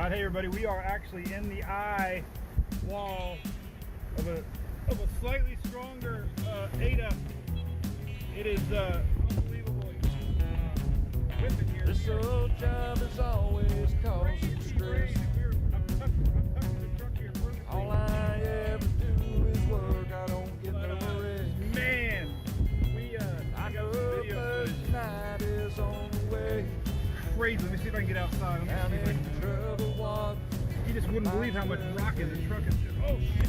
Hey everybody, we are actually in the eye wall of a slightly stronger Ada. It is unbelievable whipping here. This old job is always causing stress. I'm tucking the truck here perfectly. All I ever do is work. I don't get no rest. Man, I got the first night is on the way. crazy. Let me see if I can get outside. Down in trouble water. You just wouldn't believe how much rocking the truck is doing. Oh shit!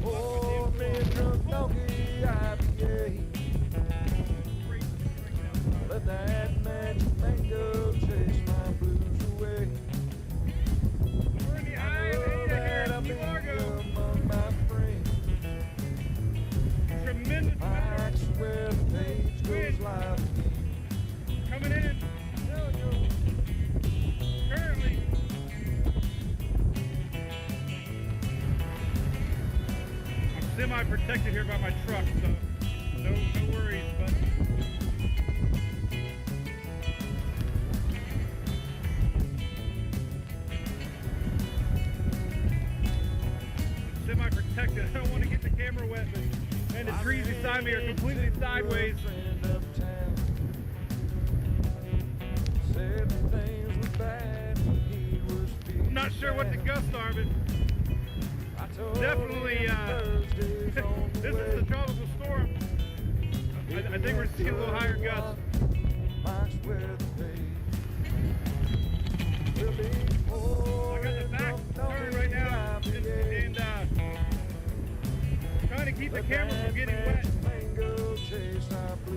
Oh, man, drunk donkey IPA. Let that magic mango chase my blues away. We're in the eye of Ada here in Key Largo. Among my friends. Tremendous I swear the page goes live. coming in. Currently, I'm semi-protected here by my truck, so no worries. But semi-protected. I don't want to get the camera wet, but man, the trees beside me are completely sideways. I'm not sure what the gusts are, but definitely this is the tropical storm. I think we're seeing a little higher gusts. So I got the back turned right now and trying to keep the camera from getting wet.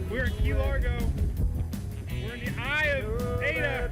We're in Key Largo. We're in the eye of Ada.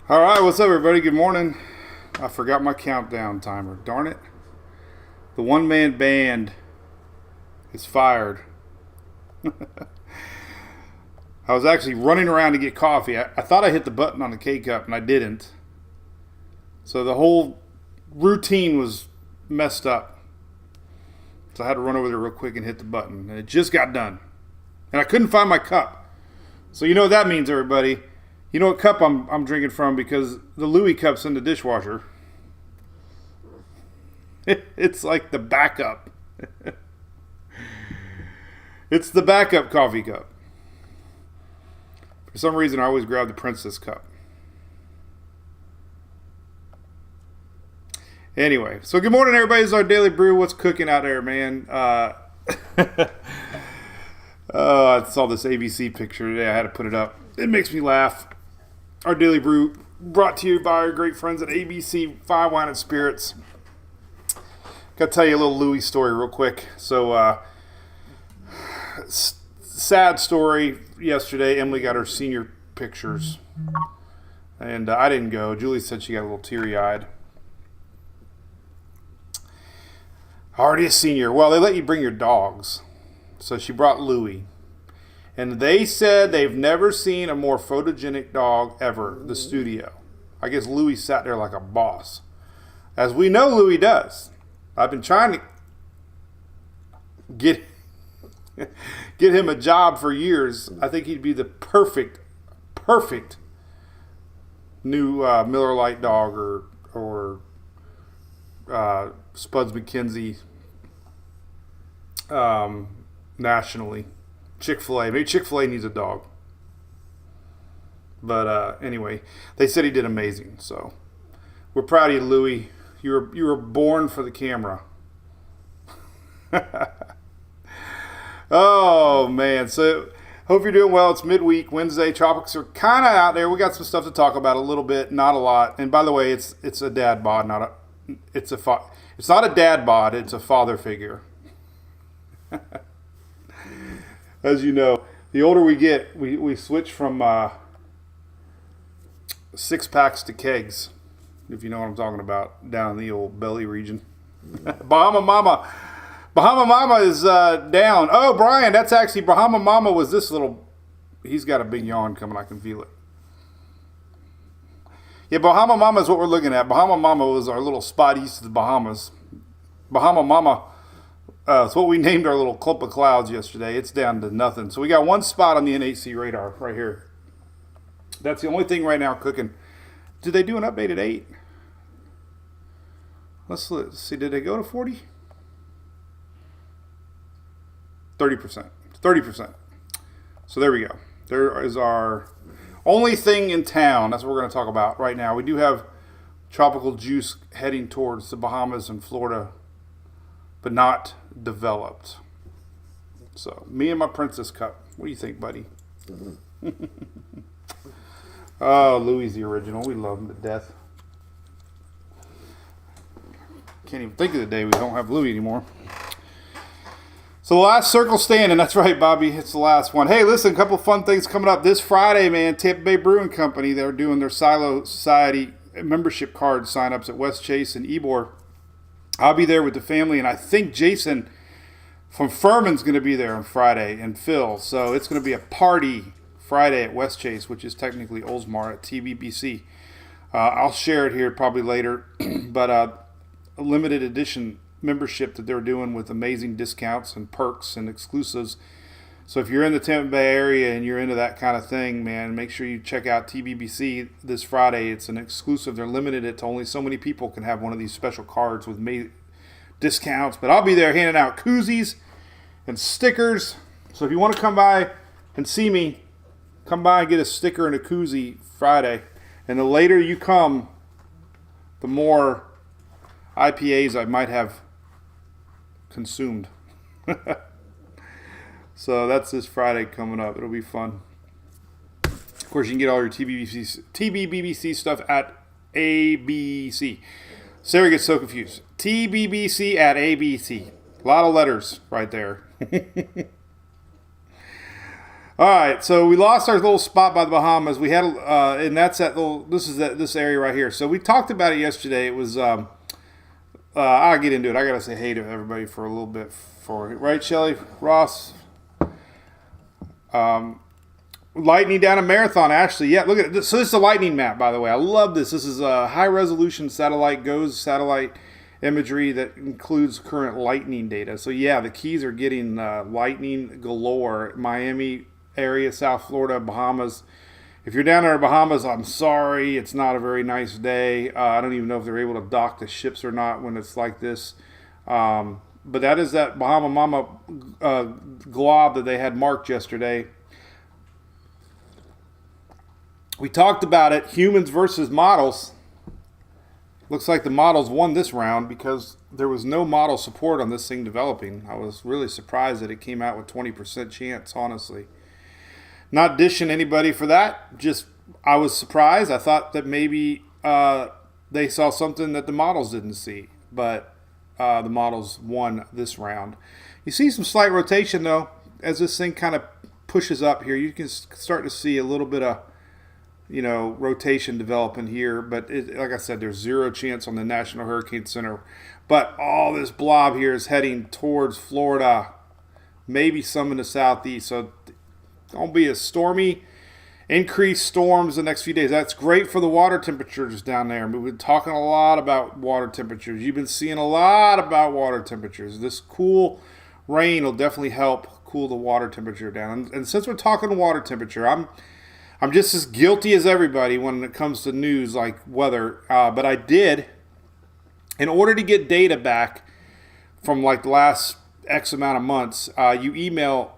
All right, what's up, everybody? Good morning. I forgot my countdown timer. Darn it. The one-man band is fired. I was actually running around to get coffee. I thought I hit the button on the K-Cup, and I didn't. So the whole routine was messed up. So I had to run over there real quick and hit the button. And it just got done. And I couldn't find my cup. So you know what that means, everybody. You know what cup I'm drinking from, because the Louis cup's in the dishwasher. It's like the backup. It's the backup coffee cup. For some reason, I always grab the Princess cup. Anyway, so good morning, everybody. This is our Daily Brew. What's cooking out there, man? I saw this ABC picture today. I had to put it up. It makes me laugh. Our Daily Brew brought to you by our great friends at ABC Fine Wine and Spirits. Got to tell you a little Louis story real quick. So, sad story yesterday. Emily got her senior pictures. And I didn't go. Julie said she got a little teary-eyed. Already a senior. Well, they let you bring your dogs. So she brought Louis. And they said they've never seen a more photogenic dog ever, the studio. I guess Louis sat there like a boss. As we know Louis does. I've been trying to get him a job for years. I think he'd be the perfect new Miller Lite dog or Spuds McKenzie nationally. Chick-fil-A. Maybe Chick-fil-A needs a dog. But anyway, they said he did amazing. So we're proud of you, Louis. You were born for the camera. Oh, man. So Hope you're doing well. It's midweek, Wednesday. Tropics are kind of out there. We got some stuff to talk about a little bit, not a lot. And by the way, it's a dad bod, it's not a dad bod. It's a father figure. As you know, the older we get, we switch from 6-packs to kegs, if you know what I'm talking about, down in the old belly region. Bahama Mama is down. Oh, Brian, that's actually Bahama Mama was this little. He's got a big yawn coming. I can feel it. Yeah, Bahama Mama is what we're looking at. Bahama Mama was our little spot east of the Bahamas. Bahama Mama, it's what we named our little clump of clouds yesterday. It's down to nothing. So we got one spot on the NHC radar right here. That's the only thing right now cooking. Did they do an update at 8? Let's see. Did they go to 40? 30%. 30%. So there we go. There is our only thing in town. That's what we're going to talk about right now. We do have tropical juice heading towards the Bahamas and Florida, but not developed. So me and my Princess Cup. What do you think, buddy? Oh, Louis the original. We love him to death. Can't even think of the day we don't have Louis anymore. So the last circle standing. That's right, Bobby. It's the last one. Hey, listen, a couple of fun things coming up this Friday, man. Tampa Bay Brewing Company. They're doing their Silo Society membership card signups at West Chase and Ybor. I'll be there with the family, and I think Jason from Furman's going to be there on Friday, and Phil. So it's going to be a party Friday at West Chase, which is technically Oldsmar at TBBC. I'll share it here probably later, but a limited edition membership that they're doing with amazing discounts and perks and exclusives. So if you're in the Tampa Bay area and you're into that kind of thing, man, make sure you check out TBBC this Friday. It's an exclusive. They're limited it to only so many people can have one of these special cards with discounts. But I'll be there handing out koozies and stickers. So if you want to come by and see me, come by and get a sticker and a koozie Friday. And the later you come, the more IPAs I might have consumed. So that's this Friday coming up. It'll be fun. Of course, you can get all your TBBC stuff at ABC. Sarah gets so confused. TBBC at ABC. A lot of letters right there. All right, so we lost our little spot by the Bahamas. We had, and that's that little. This area right here. So we talked about it yesterday. It was. I'll get into it. I gotta say hey to everybody for a little bit. Right, Shelly Ross. Lightning down a marathon. Ashley, yeah. Look at this. So this is a lightning map, by the way. I love this. This is a high resolution satellite imagery that includes current lightning data. So yeah, the Keys are getting lightning galore. Miami area, South Florida, Bahamas. If you're down there in Bahamas, I'm sorry. It's not a very nice day. I don't even know if they're able to dock the ships or not when it's like this. But that is that Bahama Mama glob that they had marked yesterday. We talked about it, humans versus models. Looks like the models won this round because there was no model support on this thing developing. I was really surprised that it came out with 20% chance, honestly. Not dishing anybody for that. Just, I was surprised. I thought that maybe they saw something that the models didn't see. But the models won this round. You see some slight rotation, though. As this thing kind of pushes up here, you can start to see a little bit of, rotation developing here. But like I said, there's zero chance on the National Hurricane Center. But all this blob here is heading towards Florida. Maybe some in the southeast. So don't be a stormy, increased storms the next few days. That's great for the water temperatures down there. We've been talking a lot about water temperatures. You've been seeing a lot about water temperatures. This cool rain will definitely help cool the water temperature down. And since we're talking water temperature, I'm just as guilty as everybody when it comes to news like weather. But I did, in order to get data back from like the last X amount of months, you email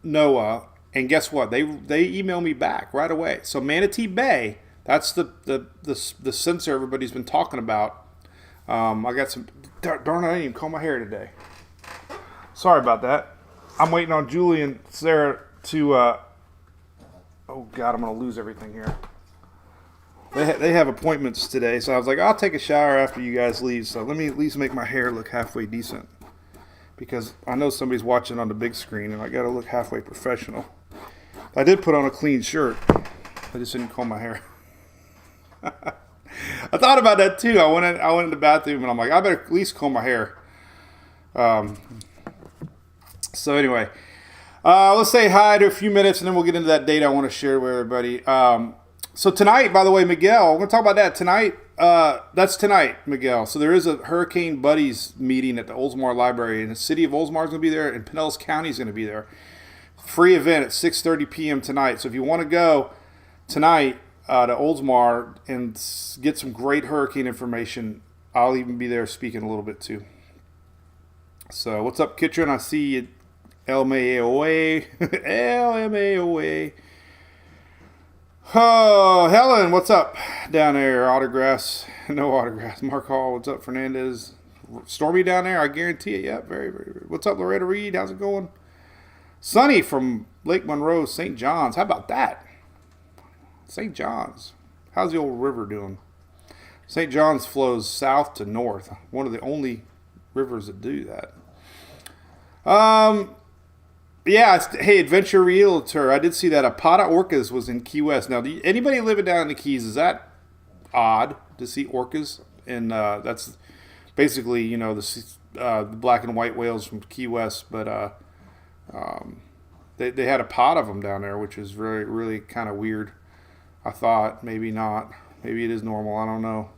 NOAA. And guess what? They email me back right away. So Manatee Bay, that's the sensor everybody's been talking about. I got some. Darn it! I didn't even comb my hair today. Sorry about that. I'm waiting on Julie and Sarah to, oh God, I'm going to lose everything here. They have appointments today, so I was like, I'll take a shower after you guys leave. So let me at least make my hair look halfway decent, because I know somebody's watching on the big screen, and I got to look halfway professional. I did put on a clean shirt. I just didn't comb my hair. I thought about that too. I went in the bathroom, and I'm like, I better at least comb my hair. So anyway, let's say hi to a few minutes, and then we'll get into that data I want to share with everybody. So tonight, by the way, Miguel, we're going to talk about that tonight. That's tonight, Miguel. So there is a Hurricane Buddies meeting at the Oldsmar Library, and the city of Oldsmar is going to be there, and Pinellas County is going to be there. Free event at 6:30 p.m. tonight. So if you want to go tonight to Oldsmar and get some great hurricane information, I'll even be there speaking a little bit too. So what's up, Kitchen? I see you. LMAOA. LMAOA. Oh, Helen, what's up down there? Autographs. No autographs. Mark Hall, what's up, Fernandez? Stormy down there, I guarantee it. Yeah, very, very, very. What's up, Loretta Reed? How's it going? Sunny from Lake Monroe, St. John's. How about that? St. John's. How's the old river doing? St. John's flows south to north. One of the only rivers that do that. Yeah, hey, Adventure Realtor. I did see that a pot of orcas was in Key West. Now, anybody living down in the Keys, is that odd to see orcas? And that's basically, you know, the black and white whales from Key West. But they had a pot of them down there, which is really, really kind of weird. I thought maybe not. Maybe it is normal. I don't know.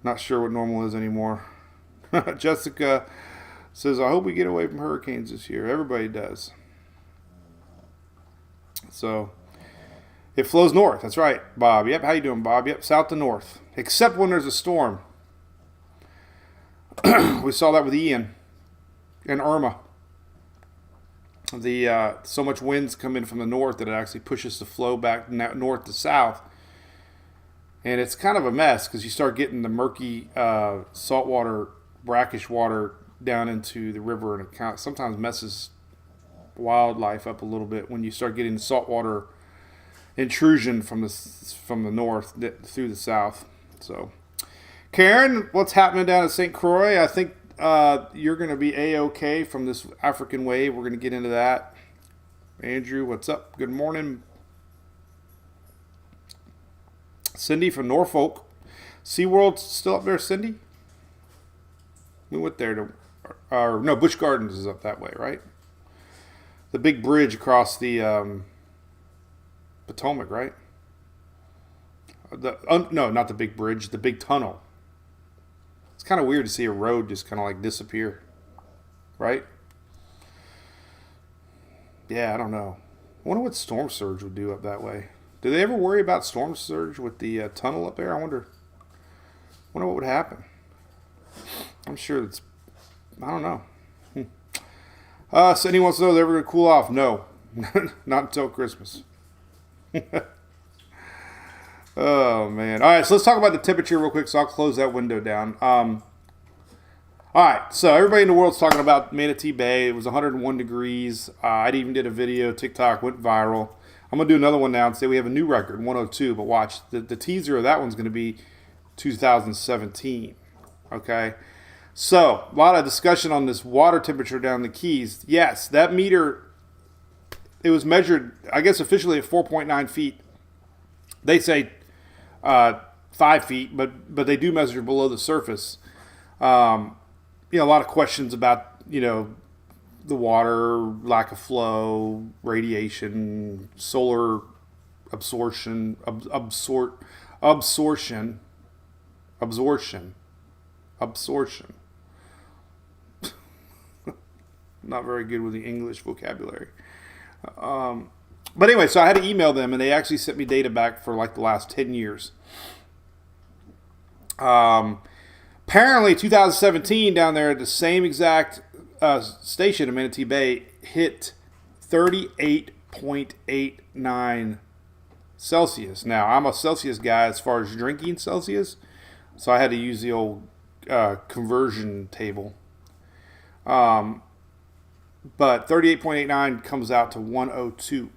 Not sure what normal is anymore. Jessica says, I hope we get away from hurricanes this year. Everybody does. So, it flows north. That's right, Bob. Yep, how you doing, Bob? Yep, south to north. Except when there's a storm. We saw that with Ian and Irma. So much winds come in from the north that it actually pushes the flow back north to south. And it's kind of a mess because you start getting the murky saltwater, brackish water down into the river, and it sometimes messes wildlife up a little bit when you start getting saltwater intrusion from the north through the south. So, Karen, what's happening down at St. Croix? I think you're going to be A-OK from this African wave. We're going to get into that. Andrew, what's up? Good morning. Cindy from Norfolk. SeaWorld still up there, Cindy? We went there to... no, Busch Gardens is up that way, right? The big bridge across the Potomac, right? No, not the big bridge, the big tunnel. It's kind of weird to see a road just kind of like disappear, right? Yeah, I don't know. I wonder what storm surge would do up that way. Do they ever worry about storm surge with the tunnel up there? I wonder what would happen. I'm sure it's... I don't know. So anyone wants to know they're ever going to cool off? No. Not until Christmas. Oh, man. All right, so let's talk about the temperature real quick, so I'll close that window down. All right, so everybody in the world's talking about Manatee Bay. It was 101 degrees. I even did a video. TikTok went viral. I'm going to do another one now and say we have a new record, 102. But watch, the teaser of that one's going to be 2017. Okay? So, a lot of discussion on this water temperature down the Keys. Yes, that meter, it was measured, I guess officially at 4.9 feet. They say 5 feet, but they do measure below the surface. A lot of questions about, the water, lack of flow, radiation, solar absorption. Not very good with the English vocabulary. But anyway, so I had to email them, and they actually sent me data back for like the last 10 years. Apparently, 2017 down there at the same exact station in Manatee Bay hit 38.89 Celsius. Now, I'm a Celsius guy as far as drinking Celsius, so I had to use the old conversion table. but 38.89 comes out to 102.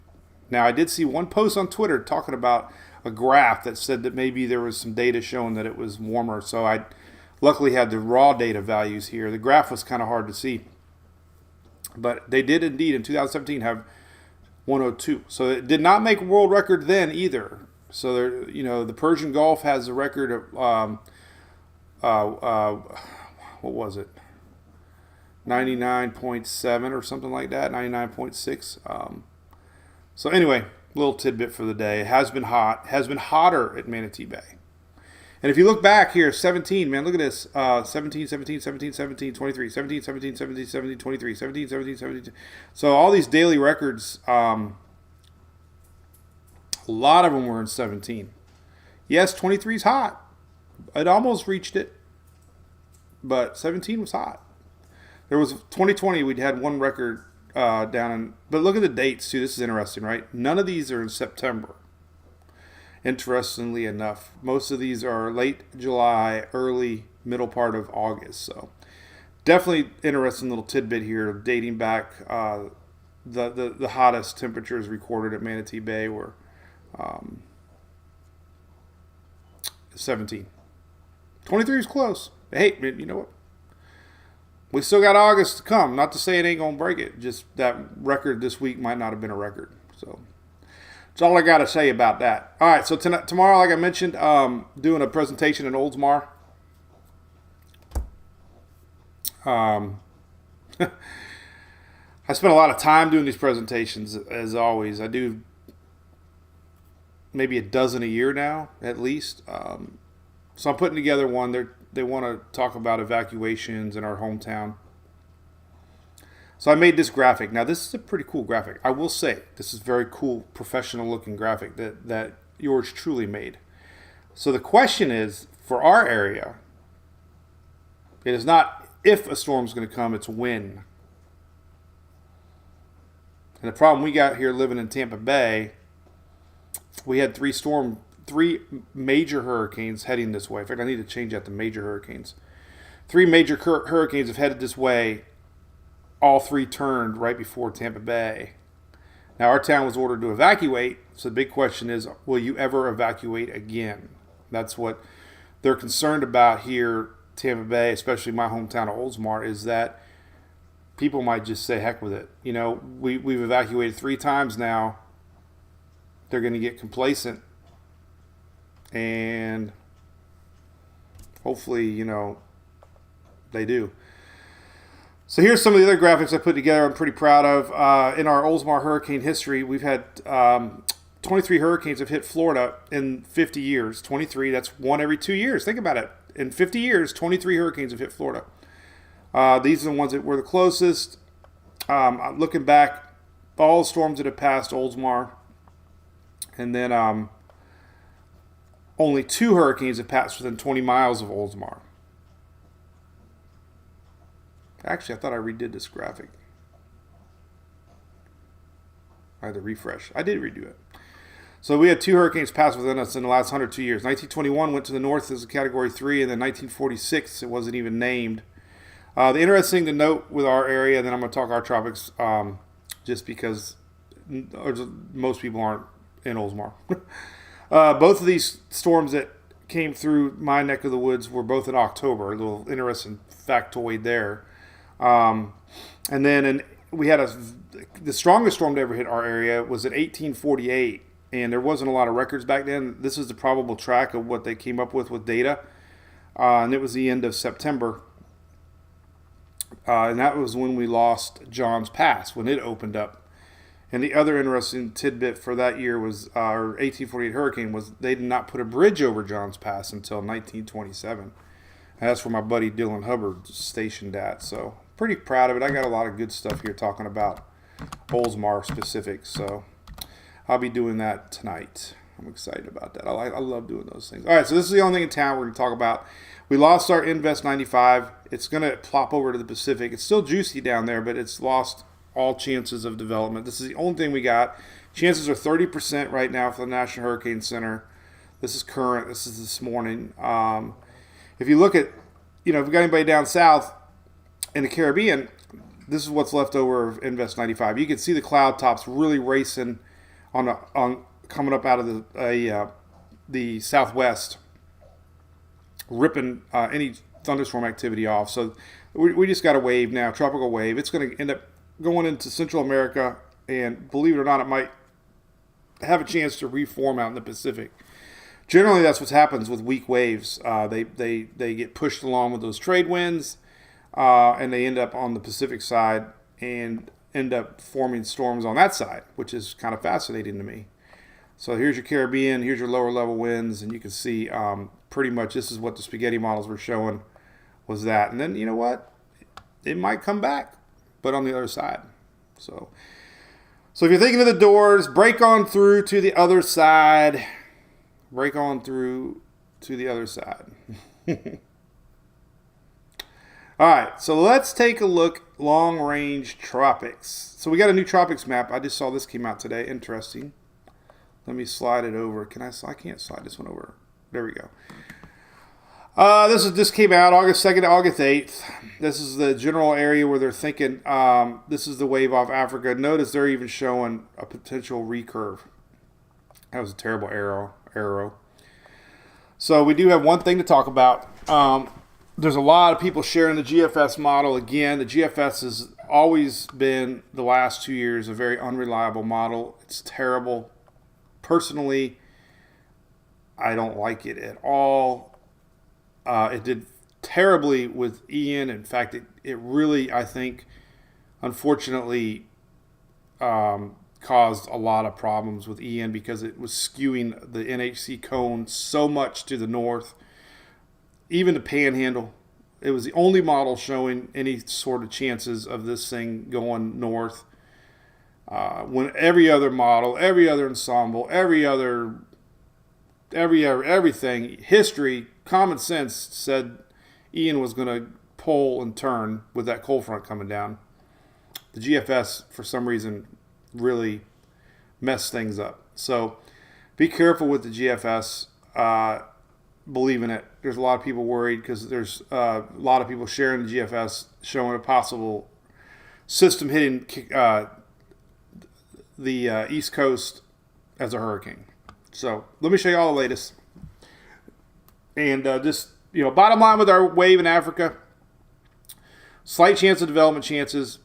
Now, I did see one post on Twitter talking about a graph that said that maybe there was some data showing that it was warmer. So I luckily had the raw data values here. The graph was kind of hard to see. But they did indeed in 2017 have 102. So it did not make a world record then either. So there, the Persian Gulf has a record of what was it? 99.7 or something like that. 99.6. So anyway, little tidbit for the day. It has been hot. Has been hotter at Manatee Bay. And if you look back here, 17, man, look at this. 17, 17, 17, 17, 23, 17, 17, 17, 17, 23, 17, 17, 17. So all these daily records, a lot of them were in 17. Yes, 23 is hot. It almost reached it. But 17 was hot. There was 2020, we'd had one record down in, but look at the dates too. This is interesting, right? None of these are in September. Interestingly enough, most of these are late July, early middle part of August. So definitely interesting little tidbit here, dating back. The hottest temperatures recorded at Manatee Bay were 17. 23 is close. Hey, you know what? We still got August to come. Not to say it ain't going to break it. Just that record this week might not have been a record. So that's all I got to say about that. All right, so tomorrow, like I mentioned, doing a presentation in Oldsmar. I spend a lot of time doing these presentations, as always. I do maybe a dozen a year now, at least. So I'm putting together one. They want to talk about evacuations in our hometown. So I made this graphic. Now, this is a pretty cool graphic. I will say, this is very cool, professional-looking graphic that yours truly made. So the question is, for our area, it is not if a storm's going to come, it's when. And the problem we got here living in Tampa Bay, we had three major hurricanes heading this way. In fact, I need to change that to major hurricanes. 3 major hurricanes have headed this way. All 3 turned right before Tampa Bay. Now, our town was ordered to evacuate, so the big question is, will you ever evacuate again? That's what they're concerned about here, Tampa Bay, especially my hometown of Oldsmar, is that people might just say, heck with it. We've evacuated 3 times now. They're going to get complacent. And hopefully, they do. So here's some of the other graphics I put together I'm pretty proud of. In our Oldsmar hurricane history, we've had 23 hurricanes have hit Florida in 50 years. 23, that's one every 2 years. Think about it. In 50 years, 23 hurricanes have hit Florida. These are the ones that were the closest. Looking back, all the storms that have passed Oldsmar. And then only 2 hurricanes have passed within 20 miles of Oldsmar. Actually, I thought I redid this graphic. I had to refresh. I did redo it. So we had 2 hurricanes pass within us in the last 102 years. 1921 went to the north as a Category 3, and then 1946 it wasn't even named. The interesting to note with our area, and then I'm going to talk our tropics, just because most people aren't in Oldsmar. Both of these storms that came through my neck of the woods were both in October. A little interesting factoid there. And then we had the strongest storm to ever hit our area was in 1848, and there wasn't a lot of records back then. This is the probable track of what they came up with data, and it was the end of September. And that was when we lost John's Pass, when it opened up. And the other interesting tidbit for that year was our 1848 hurricane was they did not put a bridge over John's Pass until 1927. And that's where my buddy Dylan Hubbard stationed at. So pretty proud of it. I got a lot of good stuff here talking about Oldsmar specifics. So I'll be doing that tonight. I'm excited about that. I love doing those things. All right, so this is the only thing in town we're going to talk about. We lost our Invest 95. It's going to plop over to the Pacific. It's still juicy down there, but it's lost all chances of development. This is the only thing we got. Chances are 30% right now for the National Hurricane Center. This is current. This is this morning. If you look at, if we got anybody down south in the Caribbean, this is what's left over of Invest 95. You can see the cloud tops really racing on coming up out of the southwest, ripping any thunderstorm activity off. So we just got a wave now, tropical wave. It's going to end up going into Central America, and believe it or not, it might have a chance to reform out in the Pacific. Generally, that's what happens with weak waves. They get pushed along with those trade winds, and they end up on the Pacific side and end up forming storms on that side, which is kind of fascinating to me. So here's your Caribbean, here's your lower level winds, and you can see pretty much this is what the spaghetti models were showing was that. And then, you know what? It might come back, but on the other side. So if you're thinking of the doors, break on through to the other side. Break on through to the other side. All right, so let's take a look long range tropics. So we got a new tropics map. I just saw this came out today. Interesting. Let me slide it over. I can't slide this one over. There we go. This came out August 2nd to August 8th. This is the general area where they're thinking this is the wave off Africa. Notice they're even showing a potential recurve. That was a terrible arrow. So we do have one thing to talk about. There's a lot of people sharing the GFS model. Again, the GFS has always been, the last 2 years, a very unreliable model. It's terrible. Personally, I don't like it at all. It did terribly with Ian. In fact, it really, I think, unfortunately, caused a lot of problems with Ian because it was skewing the NHC cone so much to the north. Even the Panhandle, it was the only model showing any sort of chances of this thing going north. When every other model, every other ensemble, everything, history, common sense said Ian was going to pull and turn with that cold front coming down. The GFS, for some reason, really messed things up. So be careful with the GFS. Believe in it. There's a lot of people worried because there's a lot of people sharing the GFS showing a possible system hitting the East Coast as a hurricane. So let me show you all the latest. And bottom line with our wave in Africa, slight chance of development chances,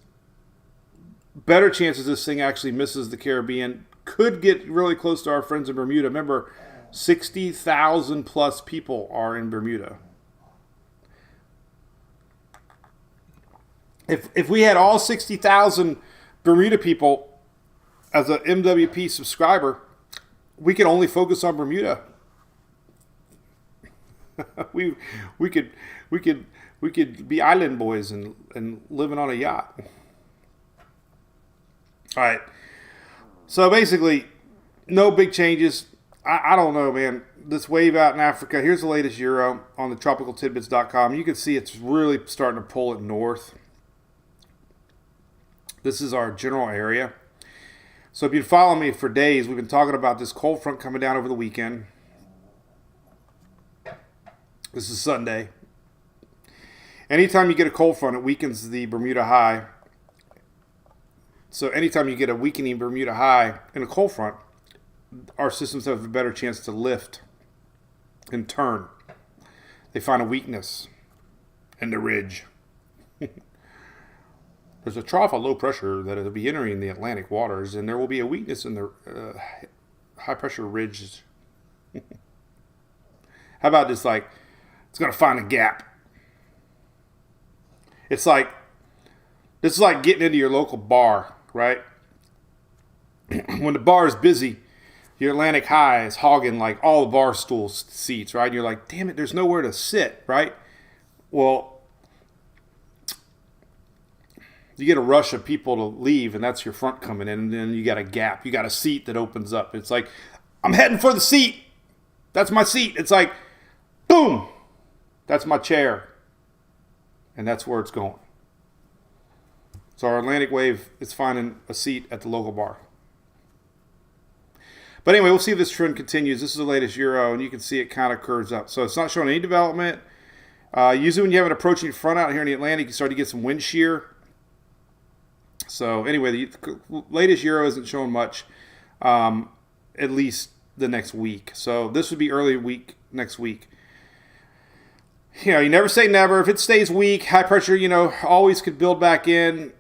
better chances this thing actually misses the Caribbean, could get really close to our friends in Bermuda. Remember, 60,000 plus people are in Bermuda. If we had all 60,000 Bermuda people as an MWP subscriber, we could only focus on Bermuda. we could be island boys and living on a yacht. All right. So basically, no big changes. I don't know, man. This wave out in Africa, here's the latest Euro on the tropicaltidbits.com. You can see it's really starting to pull it north. This is our general area. So if you've been following me for days, we've been talking about this cold front coming down over the weekend. This is Sunday. Anytime you get a cold front, it weakens the Bermuda high. So anytime you get a weakening Bermuda high in a cold front, our systems have a better chance to lift and turn. They find a weakness in the ridge. There's a trough of low pressure that will be entering the Atlantic waters, and there will be a weakness in the high pressure ridge. How about this? Like, it's going to find a gap. This is like getting into your local bar, right? When the bar is busy, your Atlantic high is hogging like all the bar stool seats, right? And you're like, damn it, there's nowhere to sit, right? Well, you get a rush of people to leave, and that's your front coming in, and then you got a gap. You got a seat that opens up. It's like, I'm heading for the seat. That's my seat. It's like, boom, that's my chair. And that's where it's going. So our Atlantic wave is finding a seat at the local bar. But anyway, we'll see if this trend continues. This is the latest Euro, and you can see it kind of curves up. So it's not showing any development. Usually when you have an approaching front out here in the Atlantic, you start to get some wind shear. So anyway, the latest Euro isn't showing much, at least the next week. So this would be early week next week. You know, you never say never. If it stays weak, high pressure, you know, always could build back in.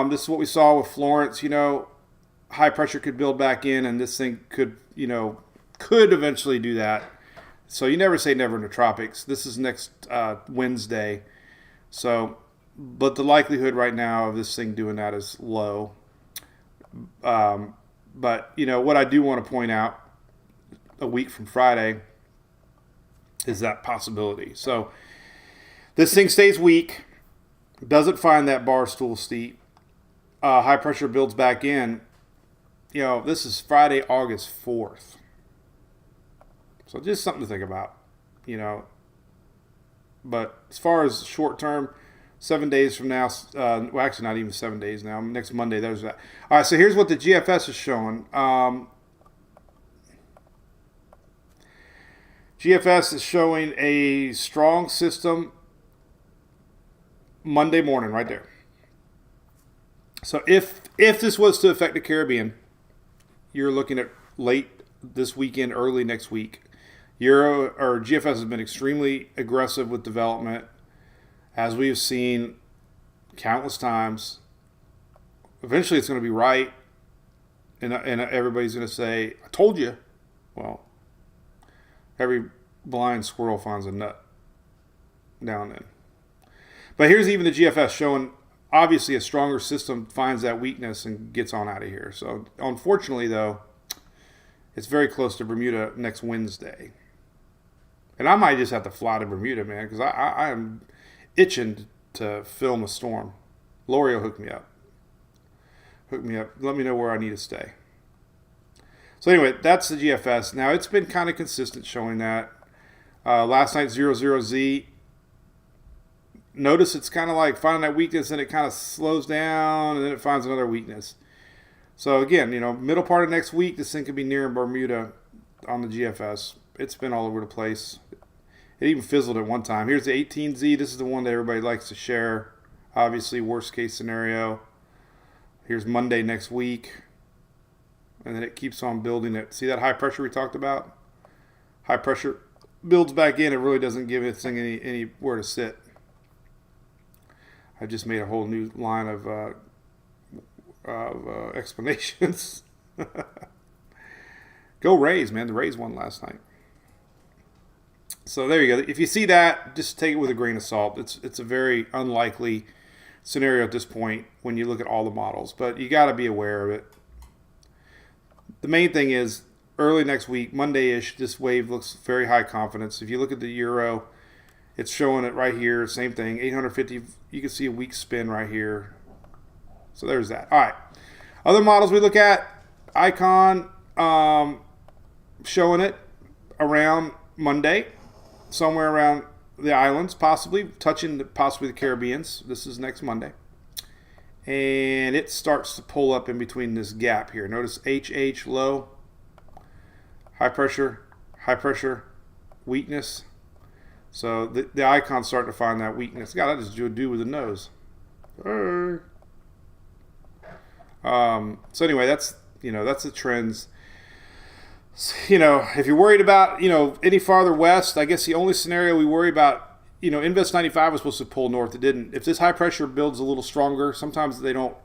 This is what we saw with Florence. You know, high pressure could build back in, and this thing could, you know, could eventually do that. So you never say never in the tropics. This is next Wednesday. So, but the likelihood right now of this thing doing that is low. But, you know, what I do want to point out a week from Friday is that possibility. So this thing stays weak, doesn't find that bar stool steep. High pressure builds back in. You know, this is Friday, August 4th. So just something to think about, you know. But as far as short term, 7 days from now, well, actually not even 7 days now. Next Monday, there's that. All right, so here's what the GFS is showing. GFS is showing a strong system Monday morning right there. So if this was to affect the Caribbean, you're looking at late this weekend, early next week. Euro or GFS has been extremely aggressive with development, as we have seen countless times. Eventually, it's going to be right, and everybody's going to say, "I told you." Well, every blind squirrel finds a nut now and then. But here's even the GFS showing, obviously, a stronger system finds that weakness and gets on out of here. So, unfortunately, though, it's very close to Bermuda next Wednesday. And I might just have to fly to Bermuda, man, because I am itching to film a storm. Lori will hook me up. Hook me up. Let me know where I need to stay. So anyway, that's the GFS. Now, it's been kind of consistent showing that. Last night, 00Z. Notice it's kind of like finding that weakness, and it kind of slows down, and then it finds another weakness. So again, you know, middle part of next week, this thing could be near Bermuda on the GFS. It's been all over the place. It even fizzled at one time. Here's the 18Z. This is the one that everybody likes to share. Obviously, worst case scenario. Here's Monday next week. And then it keeps on building it. See that high pressure we talked about? High pressure builds back in. It really doesn't give this thing anywhere to sit. I just made a whole new line of explanations. Go Rays, man. The Rays won last night. So there you go. If you see that, just take it with a grain of salt. It's a very unlikely scenario at this point when you look at all the models. But you got to be aware of it. The main thing is early next week, Monday-ish, this wave looks very high confidence. If you look at the Euro, it's showing it right here. Same thing, 850. You can see a weak spin right here. So there's that. All right. Other models we look at, Icon showing it around Monday, somewhere around the islands, possibly touching possibly the Caribbeans. This is next Monday. And it starts to pull up in between this gap here. Notice HH low, high pressure, weakness. So the Icon's starting to find that weakness. God, that just do with the nose. So anyway, that's the trends. You know, if you're worried about, you know, any farther west, I guess the only scenario we worry about, you know, Invest 95 was supposed to pull north. It didn't. If this high pressure builds a little stronger, sometimes they don't,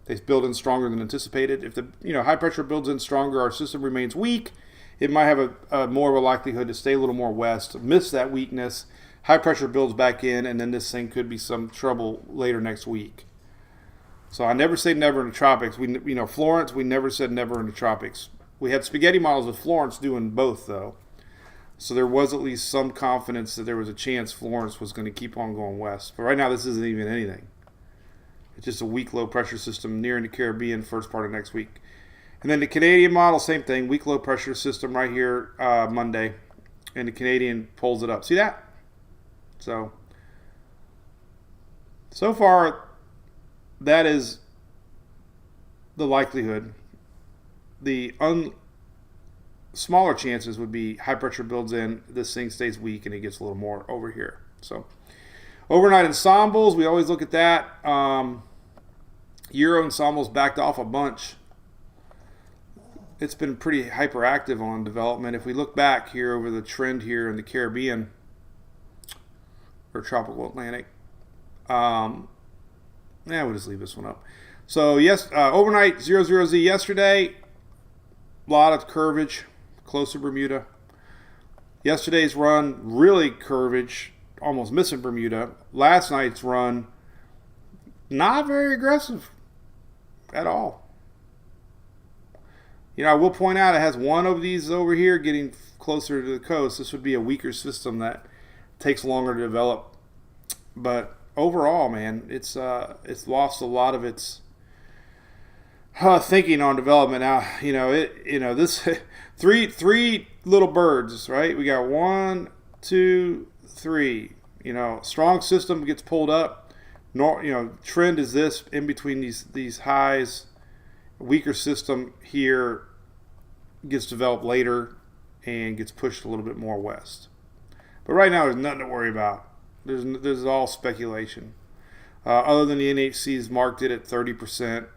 they build in stronger than anticipated. If the, you know, high pressure builds in stronger, our system remains weak, it might have a more of a likelihood to stay a little more west, miss that weakness. High pressure builds back in, and then this thing could be some trouble later next week. So I never say never in the tropics. Florence, we never said never in the tropics. We had spaghetti models with Florence doing both, though. So there was at least some confidence that there was a chance Florence was going to keep on going west. But right now, this isn't even anything. It's just a weak low pressure system nearing the Caribbean first part of next week. And then the Canadian model, same thing. Weak low pressure system right here Monday. And the Canadian pulls it up. See that? So far, that is the likelihood. The smaller chances would be high pressure builds in, this thing stays weak, and it gets a little more over here. So overnight ensembles, we always look at that. Euro ensembles backed off a bunch. It's been pretty hyperactive on development. If we look back here over the trend here in the Caribbean or tropical Atlantic, we'll just leave this one up. So yes, overnight 00Z yesterday, a lot of curvage close to Bermuda. Yesterday's run really curvage, almost missing Bermuda. Last night's run not very aggressive at all. You know, I will point out it has one of these over here getting closer to the coast. This would be a weaker system that takes longer to develop. But overall, man, it's lost a lot of its thinking on development. Now, this three little birds, right? We got 1, 2, 3. Strong system gets pulled up. Trend is this in between these highs. Weaker system here gets developed later and gets pushed a little bit more west. But right now, there's nothing to worry about. There's all speculation. Other than the NHC's marked it at 30%.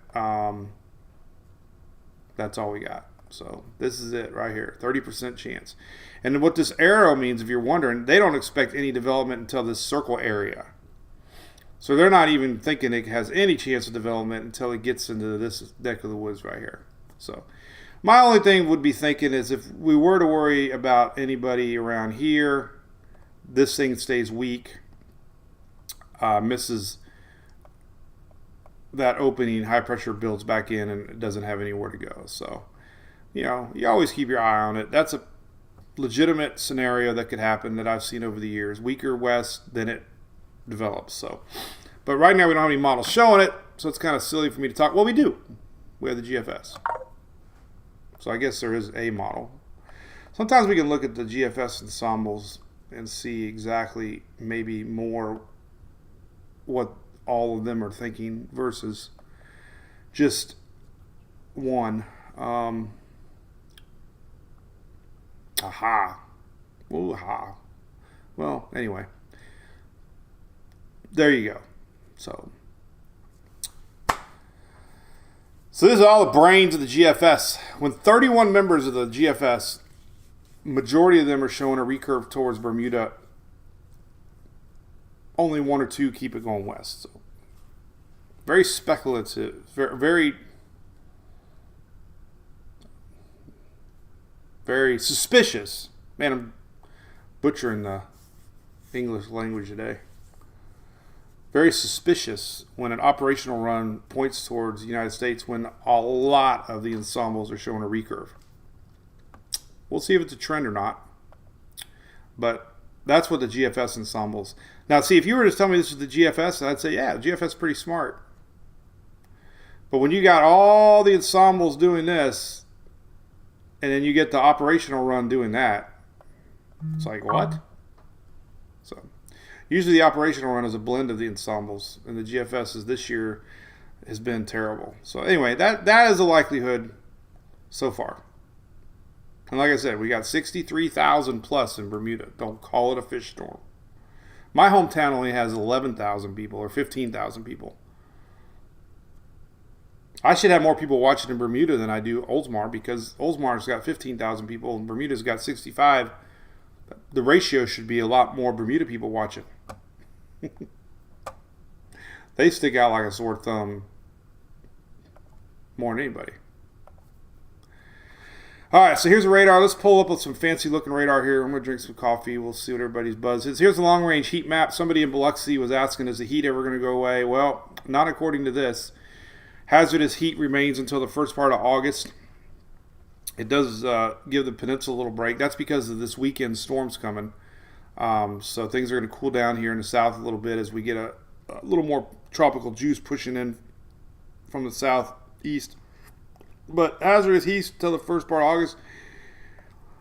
That's all we got. So this is it right here, 30% chance. And what this arrow means, if you're wondering, they don't expect any development until this circle area. So they're not even thinking it has any chance of development until it gets into this neck of the woods right here. So my only thing would be thinking is if we were to worry about anybody around here, this thing stays weak, misses that opening, high pressure builds back in and it doesn't have anywhere to go. So, you always keep your eye on it. That's a legitimate scenario that could happen that I've seen over the years. Weaker west, then it develops. So, but right now we don't have any models showing it, so it's kind of silly for me to talk. Well, we do. We have the GFS. So I guess there is a model. Sometimes we can look at the GFS ensembles and see exactly maybe more what all of them are thinking versus just one. Ooh-ha. Well, anyway. There you go. So this is all the brains of the GFS. When 31 members of the GFS, majority of them are showing a recurve towards Bermuda. Only 1 or 2 keep it going west. So very speculative. Very, very suspicious. Man, I'm butchering the English language today. Very suspicious when an operational run points towards the United States when a lot of the ensembles are showing a recurve. We'll see if it's a trend or not. But that's what the GFS ensembles. Now, see, if you were to tell me this is the GFS, I'd say, yeah, the GFS is pretty smart. But when you got all the ensembles doing this, and then you get the operational run doing that, it's like, what? So usually the operational run is a blend of the ensembles, and the GFS this year has been terrible. So anyway, that is a likelihood so far. And like I said, we got 63,000 plus in Bermuda. Don't call it a fish storm. My hometown only has 11,000 people or 15,000 people. I should have more people watching in Bermuda than I do Oldsmar because Oldsmar's got 15,000 people and Bermuda's got 65. The ratio should be a lot more Bermuda people watching. They stick out like a sore thumb more than anybody. All right, so here's a radar. Let's pull up with some fancy looking radar here. I'm going to drink some coffee. We'll see what everybody's buzz is. Here's the long range heat map. Somebody in Biloxi was asking, is the heat ever going to go away? Well, not according to this. Hazardous heat remains until the first part of August. It does give the peninsula a little break. That's because of this weekend storms coming. So things are going to cool down here in the south a little bit as we get a little more tropical juice pushing in from the southeast. But hazardous heat till the first part of August.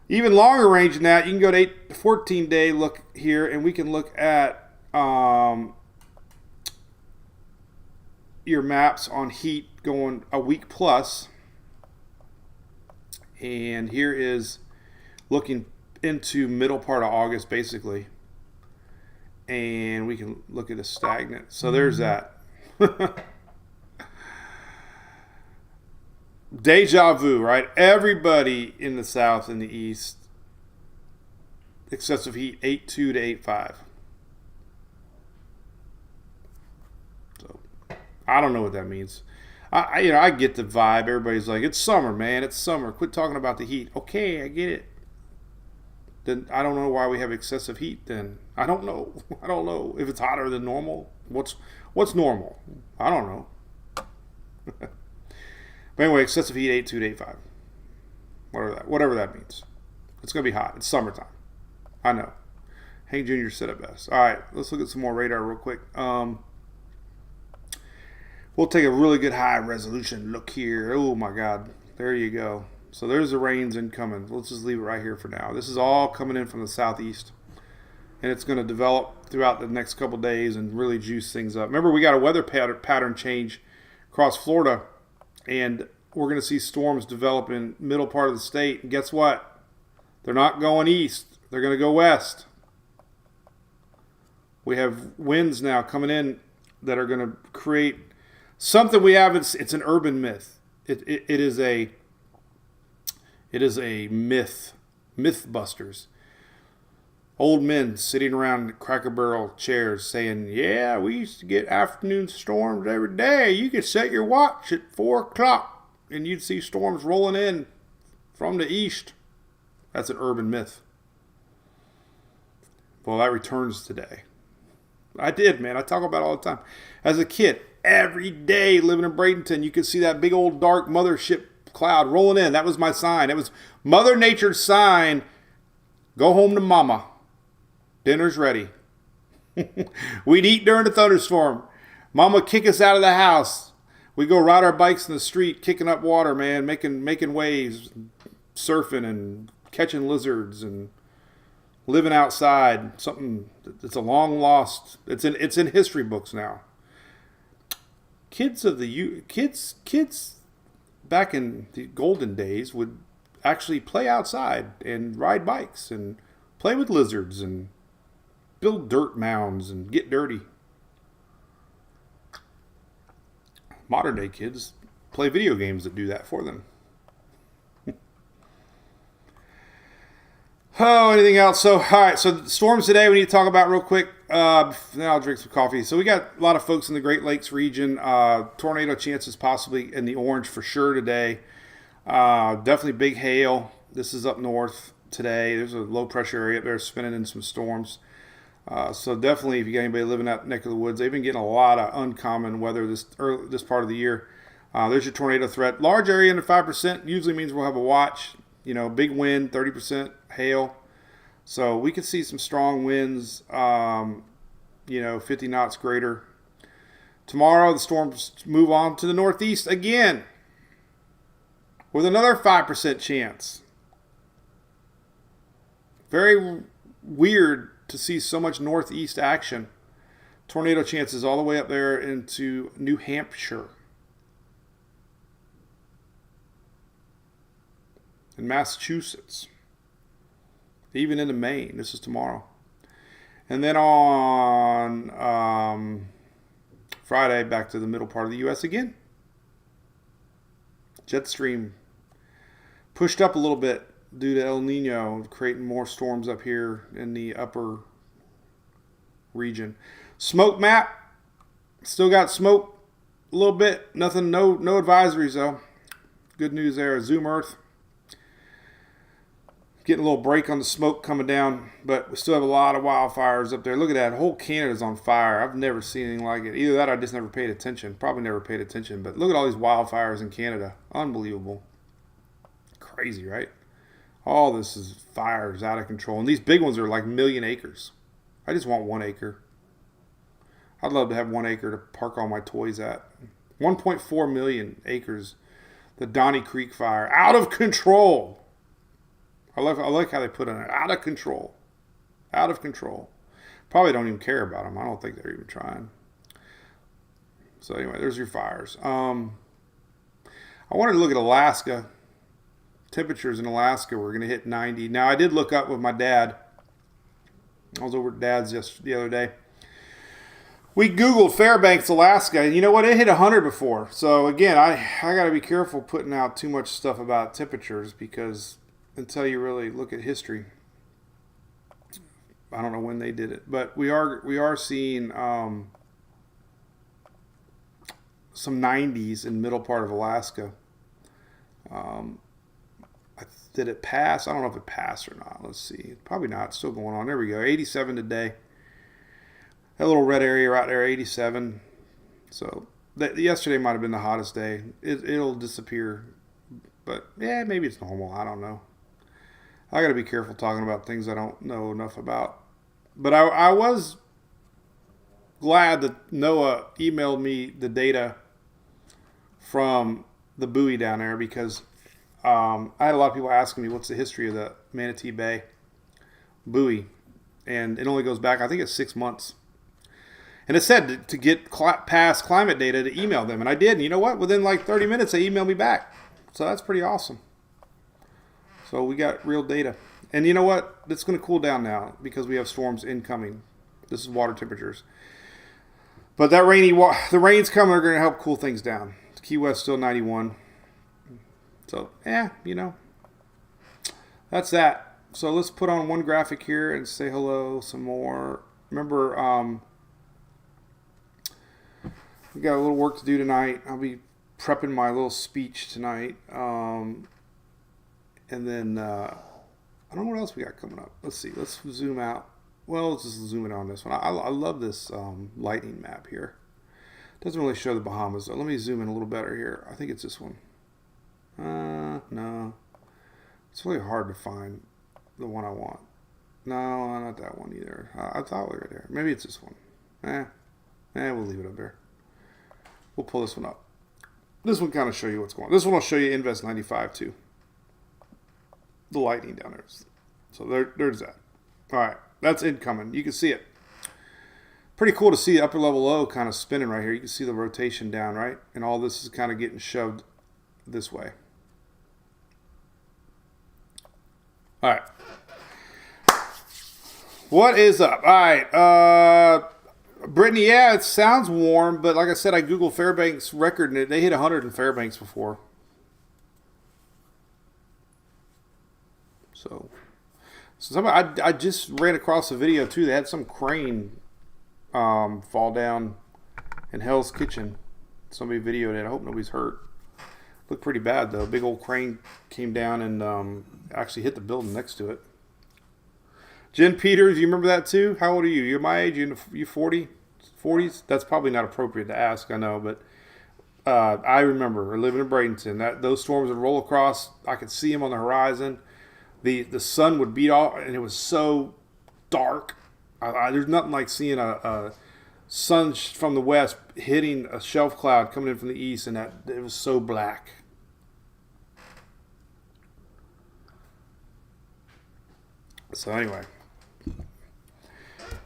Even longer range than that, you can go to 8 to 14 day look here, and we can look at your maps on heat going a week plus. And here is looking into middle part of August, basically. And we can look at a stagnant. So there's that. deja vu, right? Everybody in the South and the East, excessive heat 8.2 to 8.5. So I don't know what that means. I get the vibe. Everybody's like, it's summer, man. It's summer. Quit talking about the heat. Okay, I get it. Then I don't know why we have excessive heat. Then I don't know. I don't know if it's hotter than normal. What's normal? I don't know. But anyway, excessive heat 8.2 to 8.5. Whatever that means. It's gonna be hot. It's summertime. I know. Hank Jr. said it best. All right, let's look at some more radar real quick. We'll take a really good high resolution look here. Oh my God, there you go. So there's the rains incoming. Let's just leave it right here for now. This is all coming in from the southeast, and it's going to develop throughout the next couple days and really juice things up. Remember, we got a weather pattern change across Florida, and we're going to see storms develop in middle part of the state. And guess what? They're not going east. They're going to go west. We have winds now coming in that are going to create something we have. It's an urban myth. It is a myth. Mythbusters. Old men sitting around Cracker Barrel chairs saying, yeah, we used to get afternoon storms every day. You could set your watch at 4 o'clock and you'd see storms rolling in from the east. That's an urban myth. Well, that returns today. I did, man. I talk about it all the time. As a kid, every day living in Bradenton, you could see that big old dark mothership cloud rolling in. That was my sign. It was Mother Nature's sign. Go home to mama. Dinner's ready. We'd eat during the thunderstorm. Mama would kick us out of the house. We'd go ride our bikes in the street, kicking up water, man, making waves, surfing and catching lizards and living outside. Something that's a long lost. It's in history books now. Kids back in the golden days would actually play outside and ride bikes and play with lizards and build dirt mounds and get dirty. Modern day kids play video games that do that for them. Oh, anything else? So, all right. So, the storms today we need to talk about real quick. Then I'll drink some coffee. So, we got a lot of folks in the Great Lakes region. Tornado chances possibly in the orange for sure today. Definitely big hail. This is up north today. There's a low pressure area up there spinning in some storms. So, definitely if you got anybody living out neck of the woods, they've been getting a lot of uncommon weather this part of the year. There's your tornado threat. Large area under 5% usually means we'll have a watch. You know, big wind, 30% hail. So we could see some strong winds, 50 knots greater. Tomorrow, the storms move on to the northeast again with another 5% chance. Very weird to see so much northeast action. Tornado chances all the way up there into New Hampshire. In Massachusetts, even into Maine. This is tomorrow. And then on Friday, back to the middle part of the U.S. again. Jet stream pushed up a little bit due to El Nino, creating more storms up here in the upper region. Smoke map, still got smoke a little bit. Nothing, no advisories though. Good news there. Zoom Earth. Getting a little break on the smoke coming down, but we still have a lot of wildfires up there. Look at that. Whole Canada's on fire. I've never seen anything like it. Either that or I just never paid attention. Probably never paid attention, but look at all these wildfires in Canada. Unbelievable. Crazy, right? All this is fires out of control. And these big ones are like 1,000,000 acres. I just want 1 acre. I'd love to have 1 acre to park all my toys at. 1.4 million acres. The Donnie Creek fire. Out of control. I like how they put it out of control. Out of control. Probably don't even care about them. I don't think they're even trying. So anyway, there's your fires. I wanted to look at Alaska. Temperatures in Alaska were going to hit 90. Now, I did look up with my dad. I was over at Dad's the other day. We Googled Fairbanks, Alaska, and you know what? It hit 100 before. So again, I got to be careful putting out too much stuff about temperatures because until you really look at history, I don't know when they did it, but we are seeing some 90s in the middle part of Alaska. Did it pass? I don't know if it passed or not. Let's see. Probably not. It's still going on. There we go. 87 today. That little red area right there, 87. So yesterday might have been the hottest day. It'll disappear. But yeah, maybe it's normal. I don't know. I got to be careful talking about things I don't know enough about. But I was glad that Noah emailed me the data from the buoy down there because I had a lot of people asking me what's the history of the Manatee Bay buoy. And it only goes back, I think it's 6 months. And it said to get past climate data to email them. And I did. And you know what? Within like 30 minutes, they emailed me back. So that's pretty awesome. So we got real data. And you know what? It's going to cool down now because we have storms incoming. This is water temperatures. But that the rains coming are going to help cool things down. Key West still 91. So, that's that. So let's put on one graphic here and say hello some more. Remember, we got a little work to do tonight. I'll be prepping my little speech tonight. And then, I don't know what else we got coming up. Let's see. Let's zoom out. Well, let's just zoom in on this one. I love this lightning map here. Doesn't really show the Bahamas, though. Let me zoom in a little better here. I think it's this one. No. It's really hard to find the one I want. No, not that one either. I thought we were there. Maybe it's this one. We'll leave it up there. We'll pull this one up. This one kind of show you what's going on. This one will show you Invest 95 too. The lightning down there. So there's that. All right, that's incoming. You can see it. Pretty cool to see upper level low kind of spinning right here. You can see the rotation down, right? And all this is kind of getting shoved this way. All right. What is up? All right. Brittany, yeah, it sounds warm, but like I said, I Googled Fairbanks record and they hit 100 in Fairbanks before. So I just ran across a video too. They had some crane fall down in Hell's Kitchen. Somebody videoed it. I hope nobody's hurt. Looked pretty bad though. Big old crane came down and actually hit the building next to it. Jen Peters, you remember that too? How old are you? You're my age. You 40? 40s? That's probably not appropriate to ask, I know, but I remember living in Bradenton. Those storms would roll across. I could see them on the horizon. The sun would beat off, and it was so dark. There's nothing like seeing a sun from the west hitting a shelf cloud coming in from the east, and it was so black. So anyway,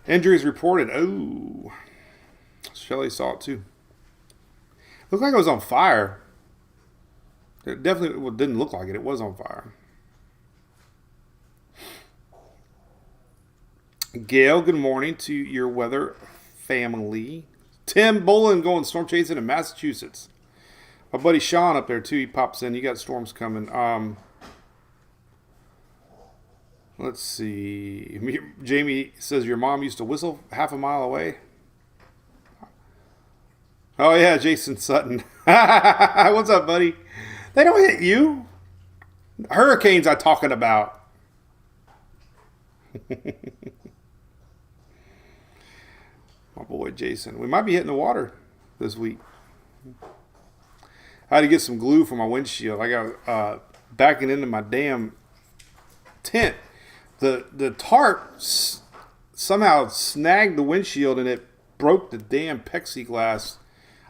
injuries reported. Oh, Shelly saw it too. Looked like it was on fire. It definitely didn't look like it. It was on fire. Gail, good morning to your weather family. Tim Bolin going storm chasing in Massachusetts. My buddy Sean up there too. He pops in. You got storms coming. Let's see. Jamie says your mom used to whistle half a mile away. Oh yeah, Jason Sutton. What's up, buddy? They don't hit you. Hurricanes I'm talking about. My boy Jason. We might be hitting the water this week. I had to get some glue for my windshield. I got backing into my damn tent. The tarp somehow snagged the windshield and it broke the damn plexiglass.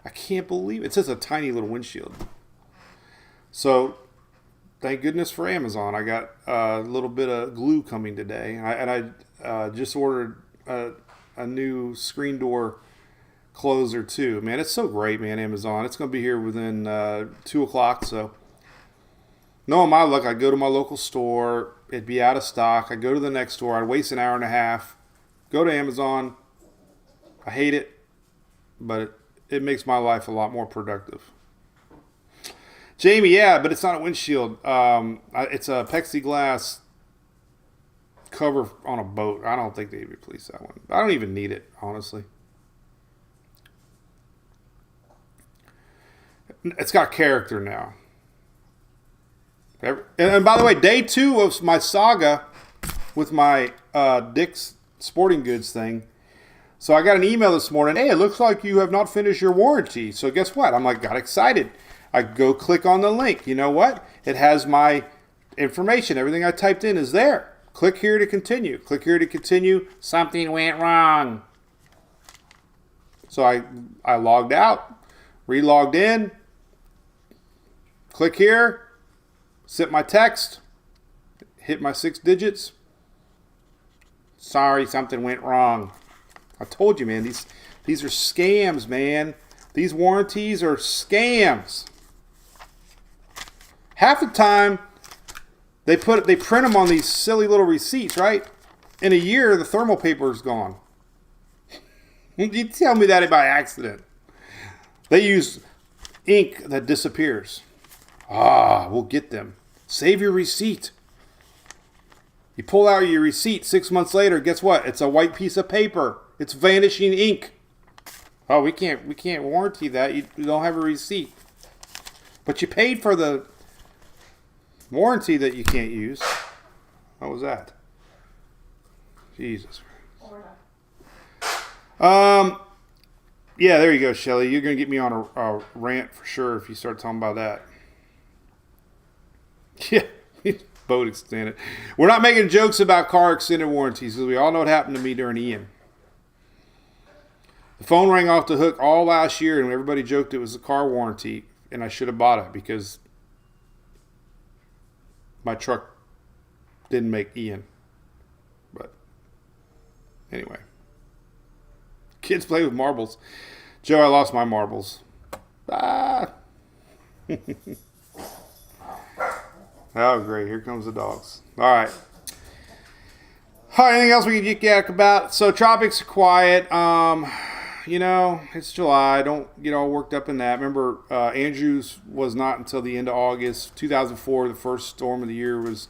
I can't believe it. It's just a tiny little windshield. So thank goodness for Amazon. I got a little bit of glue coming today. And I just ordered a new screen door closer too. Man, it's so great, man, Amazon. It's going to be here within 2 o'clock. So knowing my luck, I'd go to my local store. It'd be out of stock. I'd go to the next store. I'd waste an hour and a half. Go to Amazon. I hate it. but it makes my life a lot more productive. Jamie, yeah, but it's not a windshield. It's a plexiglass cover on a boat. I don't think they'd replace that one. I don't even need it, honestly. It's got character now. And by the way, day 2 of my saga with my Dick's Sporting Goods thing. So I got an email this morning. Hey, it looks like you have not finished your warranty. So guess what? I'm like, got excited. I go click on the link. You know what? It has my information. Everything I typed in is there. Click here to continue. Click here to continue. Something went wrong. So I logged out, re-logged in. Click here. Sent my text. Hit my 6 digits. Sorry, something went wrong. I told you, man. These are scams, man. These warranties are scams. Half the time, they print them on these silly little receipts, right? In a year, the thermal paper is gone. You tell me that by accident. They use ink that disappears. We'll get them. Save your receipt. You pull out your receipt 6 months later, guess what? It's a white piece of paper. It's vanishing ink. Oh, we can't warranty that. You don't have a receipt. But you paid for the warranty that you can't use. What was that? Jesus. Yeah, there you go, Shelly. You're gonna get me on a rant for sure if you start talking about that. Yeah, boat extended. We're not making jokes about car extended warranties because we all know what happened to me during Ian. The phone rang off the hook all last year, and everybody joked it was a car warranty, and I should have bought it because my truck didn't make Ian. But anyway, kids play with marbles. Joe, I lost my marbles. Oh, great. Here comes the dogs. All right. Anything else we can get about? So, Tropics are quiet. It's July. Don't get all worked up in that. Remember, Andrews was not until the end of August. 2004, the first storm of the year was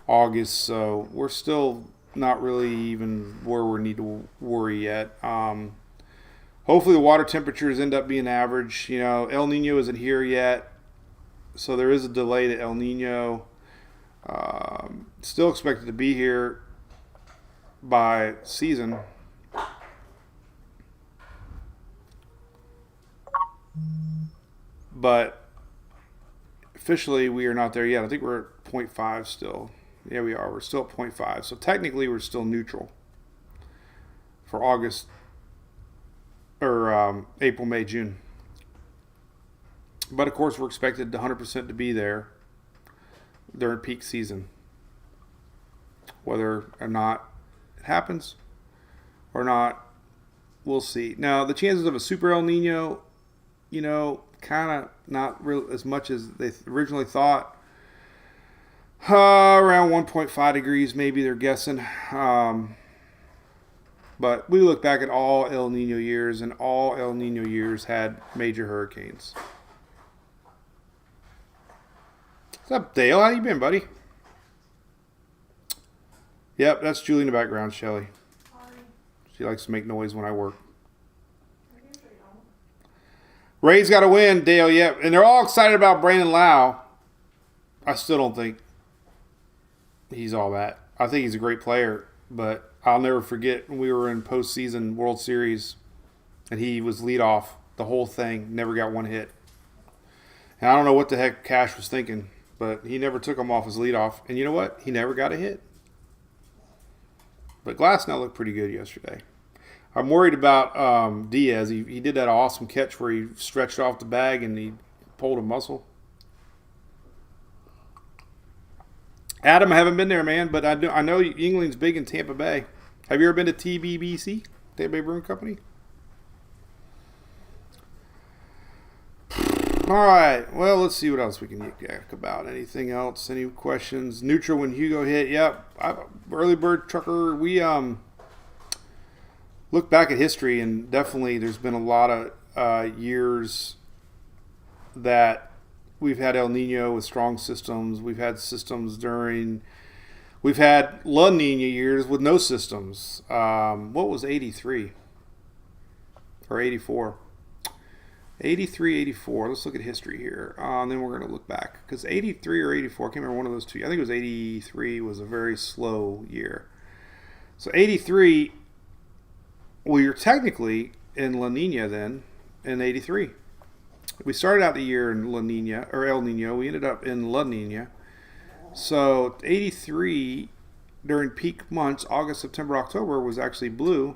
August. So, we're still not really even where we need to worry yet. Hopefully, the water temperatures end up being average. El Nino isn't here yet. So there is a delay to El Nino. Still expected to be here by season. But officially we are not there yet. I think we're at 0.5 still. Yeah, we are. We're still at 0.5. So technically we're still neutral for August or April, May, June. But, of course, we're expected 100% to be there during peak season. Whether or not it happens or not, we'll see. Now, the chances of a super El Nino, kind of not real as much as they originally thought. Around 1.5 degrees, maybe they're guessing. But we look back at all El Nino years, and all El Nino years had major hurricanes. What's up, Dale? How you been, buddy? Yep, that's Julie in the background, Shelly. Hi. She likes to make noise when I work. Ray's got to win, Dale. Yep, and they're all excited about Brandon Lau. I still don't think he's all that. I think he's a great player, but I'll never forget when we were in postseason World Series and he was leadoff the whole thing, never got one hit. And I don't know what the heck Cash was thinking. But he never took him off his leadoff. And you know what? He never got a hit. But Glasnow looked pretty good yesterday. I'm worried about Diaz. He did that awesome catch where he stretched off the bag and he pulled a muscle. Adam, I haven't been there, man. But I know Yingling's big in Tampa Bay. Have you ever been to TBBC? Tampa Bay Brewing Company? All right. Well, let's see what else we can get about. Anything else? Any questions? Neutral when Hugo hit. Yep. Early bird trucker. We look back at history, and definitely there's been a lot of years that we've had El Nino with strong systems. We've had systems we've had La Nina years with no systems. What was 83 or 84? 83, 84. Let's look at history here. And then we're going to look back. Because 83 or 84, I can't remember one of those two. I think it was 83 was a very slow year. So 83, well, you're technically in La Nina then in 83. We started out the year in La Nina, or El Nino. We ended up in La Nina. So 83, during peak months, August, September, October, was actually blue.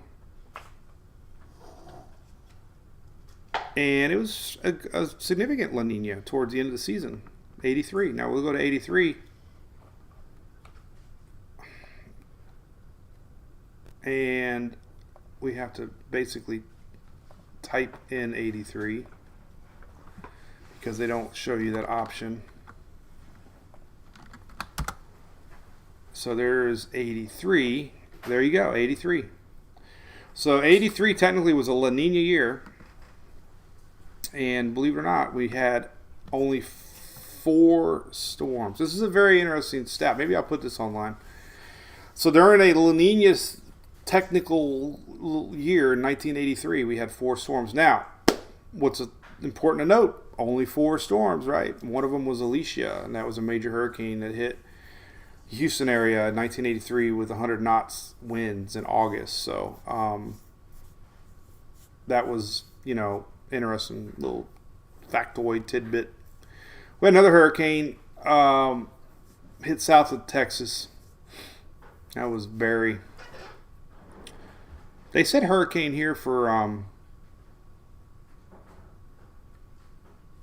And it was a significant La Nina towards the end of the season. 83. Now we'll go to 83. And we have to basically type in 83 because they don't show you that option. So there's 83. There you go, 83. So 83 technically was a La Nina year. And believe it or not, we had only 4 storms. This is a very interesting stat. Maybe I'll put this online. So during a La Nina technical year in 1983, we had 4 storms. Now, what's important to note, only 4 storms, right? One of them was Alicia, and that was a major hurricane that hit Houston area in 1983 with 100 knots winds in August. So that was, interesting little factoid tidbit. We had another hurricane hit south of Texas. That was Barry. They said hurricane here for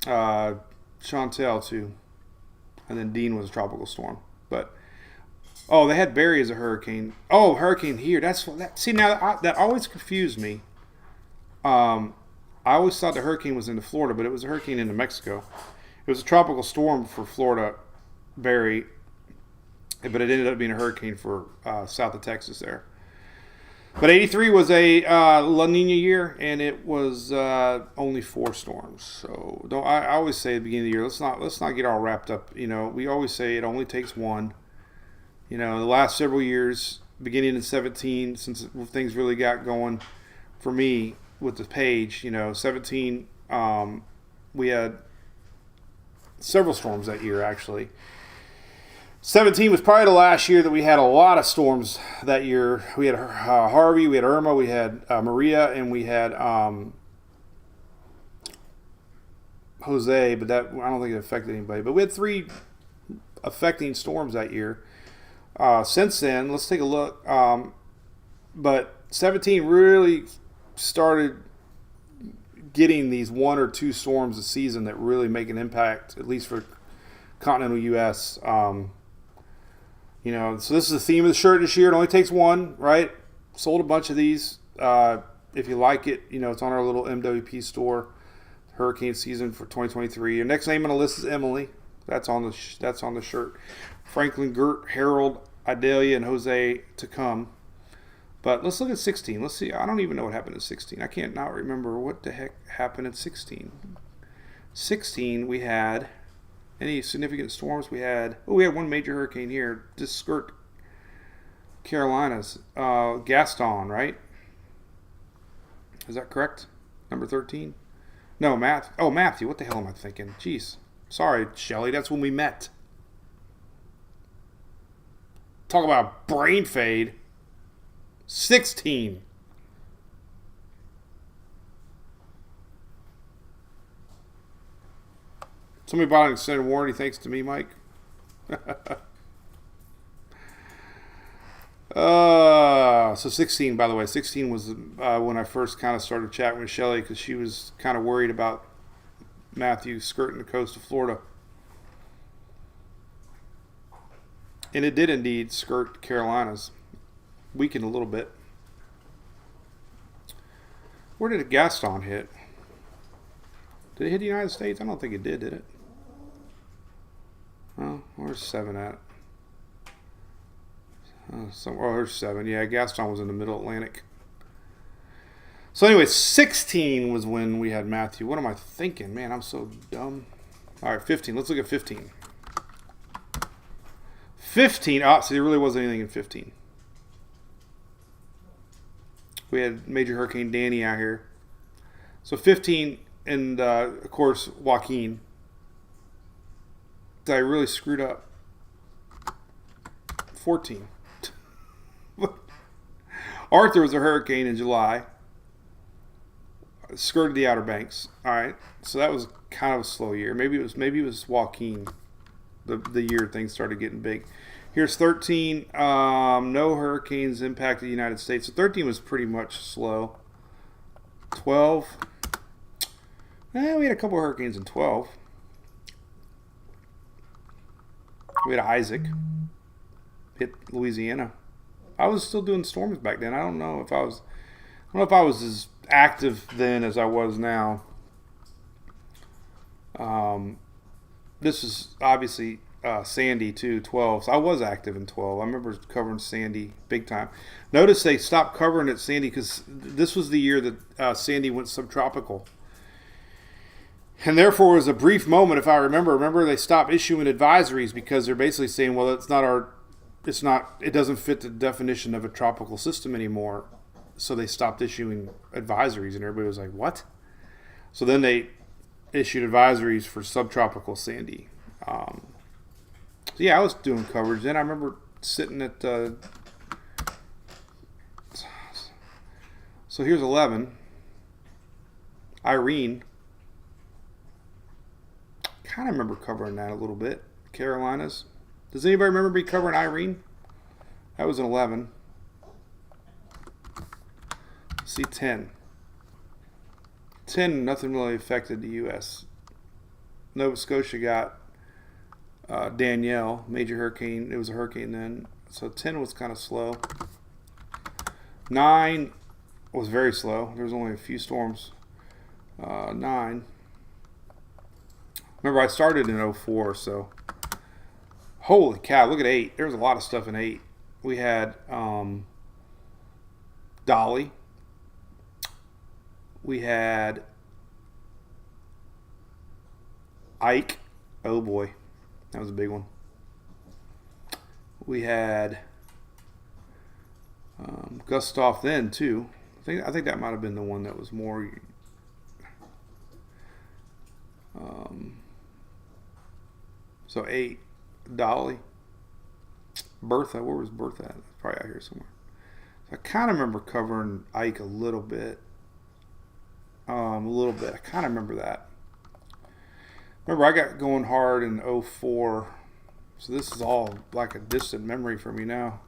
Chantel too, and then Dean was a tropical storm. But they had Barry as a hurricane. Oh, hurricane here. That's that. See, now that always confused me. I always thought the hurricane was into Florida, but it was a hurricane into Mexico. It was a tropical storm for Florida, Barry, but it ended up being a hurricane for south of Texas there. But 83 was a La Nina year, and it was only 4 storms. So I always say at the beginning of the year, let's not get all wrapped up. We always say it only takes one. The last several years, beginning in 17, since things really got going for me with the page, 17, we had several storms that year, actually. 17 was probably the last year that we had a lot of storms that year. We had Harvey, we had Irma, we had Maria, and we had Jose, but that I don't think it affected anybody. But we had 3 affecting storms that year. Since then, let's take a look. But 17 really started getting these 1 or 2 storms a season that really make an impact, at least for continental U.S. So this is the theme of the shirt this year. It only takes 1, right? Sold a bunch of these. If you like it, it's on our little MWP store. Hurricane season for 2023. Your next name on the list is Emily. That's on the shirt. Franklin, Gert, Harold, Idalia, and Jose to come. But let's look at 16. Let's see. I don't even know what happened in 16. I can't not remember what the heck happened in 16. 16, we had any significant storms. We had one major hurricane here. Just skirt Carolinas. Gaston, right? Is that correct? Number 13? No, Matthew. What the hell am I thinking? Jeez. Sorry, Shelly. That's when we met. Talk about brain fade. 16. Somebody bought an extended warranty thanks to me, Mike. So 16, by the way. 16 was when I first kind of started chatting with Shelly because she was kind of worried about Matthew skirting the coast of Florida. And it did indeed skirt Carolinas. Weakened a little bit. Where did a Gaston hit? Did it hit the United States? I don't think it did it? Oh, where's 7 at? There's 7. Yeah, Gaston was in the middle Atlantic. So anyway, 16 was when we had Matthew. What am I thinking? Man, I'm so dumb. All right, 15. Let's look at 15. 15. Oh, see, there really wasn't anything in 15. We had Major Hurricane Danny out here. So 15, and of course, Joaquin. I really screwed up. 14. Arthur was a hurricane in July. Skirted the Outer Banks. All right, so that was kind of a slow year. Maybe it was Joaquin. The year things started getting big. Here's 13. No hurricanes impacted the United States. So 13 was pretty much slow. 12. We had a couple of hurricanes in 12. We had Isaac hit Louisiana. I was still doing storms back then. I don't know if I was as active then as I was now. This is obviously Sandy too, 12. So I was active in 12. I remember covering Sandy big time. Notice they stopped covering it Sandy because this was the year that Sandy went subtropical. And therefore, it was a brief moment, if I remember. They stopped issuing advisories because they're basically saying, well, it doesn't fit the definition of a tropical system anymore. So they stopped issuing advisories, and everybody was like, what? So then they issued advisories for subtropical Sandy. So yeah, I was doing coverage then. I remember sitting at... so here's 11. Irene. Kind of remember covering that a little bit. Carolinas. Does anybody remember me covering Irene? That was an 11. See, 10. 10, nothing really affected the U.S. Nova Scotia got Danielle, major hurricane. It was a hurricane then. So 10 was kind of slow. 9 was very slow. There was only a few storms. 9. Remember, I started in 04, so holy cow, look at 8. There was a lot of stuff in 8. We had Dolly. We had Ike. Oh boy, that was a big one. We had Gustav then too. I think that might have been the one that was more. So 8, Dolly, Bertha. Where was Bertha at? Probably out here somewhere. So I kind of remember covering Ike a little bit. I kind of remember that. Remember, I got going hard in 04. So this is all like a distant memory for me now.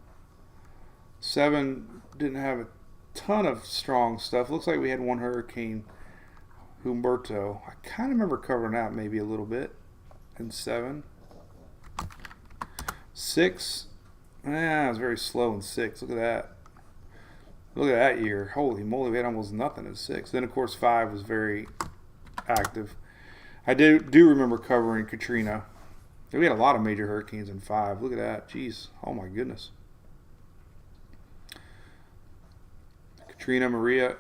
7 didn't have a ton of strong stuff. Looks like we had one hurricane, Humberto. I kind of remember covering that maybe a little bit. And 7. 6. It was very slow in 6. Look at that. Look at that year. Holy moly, we had almost nothing in 6. Then, of course, 5 was very active. I do remember covering Katrina. We had a lot of major hurricanes in 5. Look at that. Jeez. Oh, my goodness. Katrina, Maria.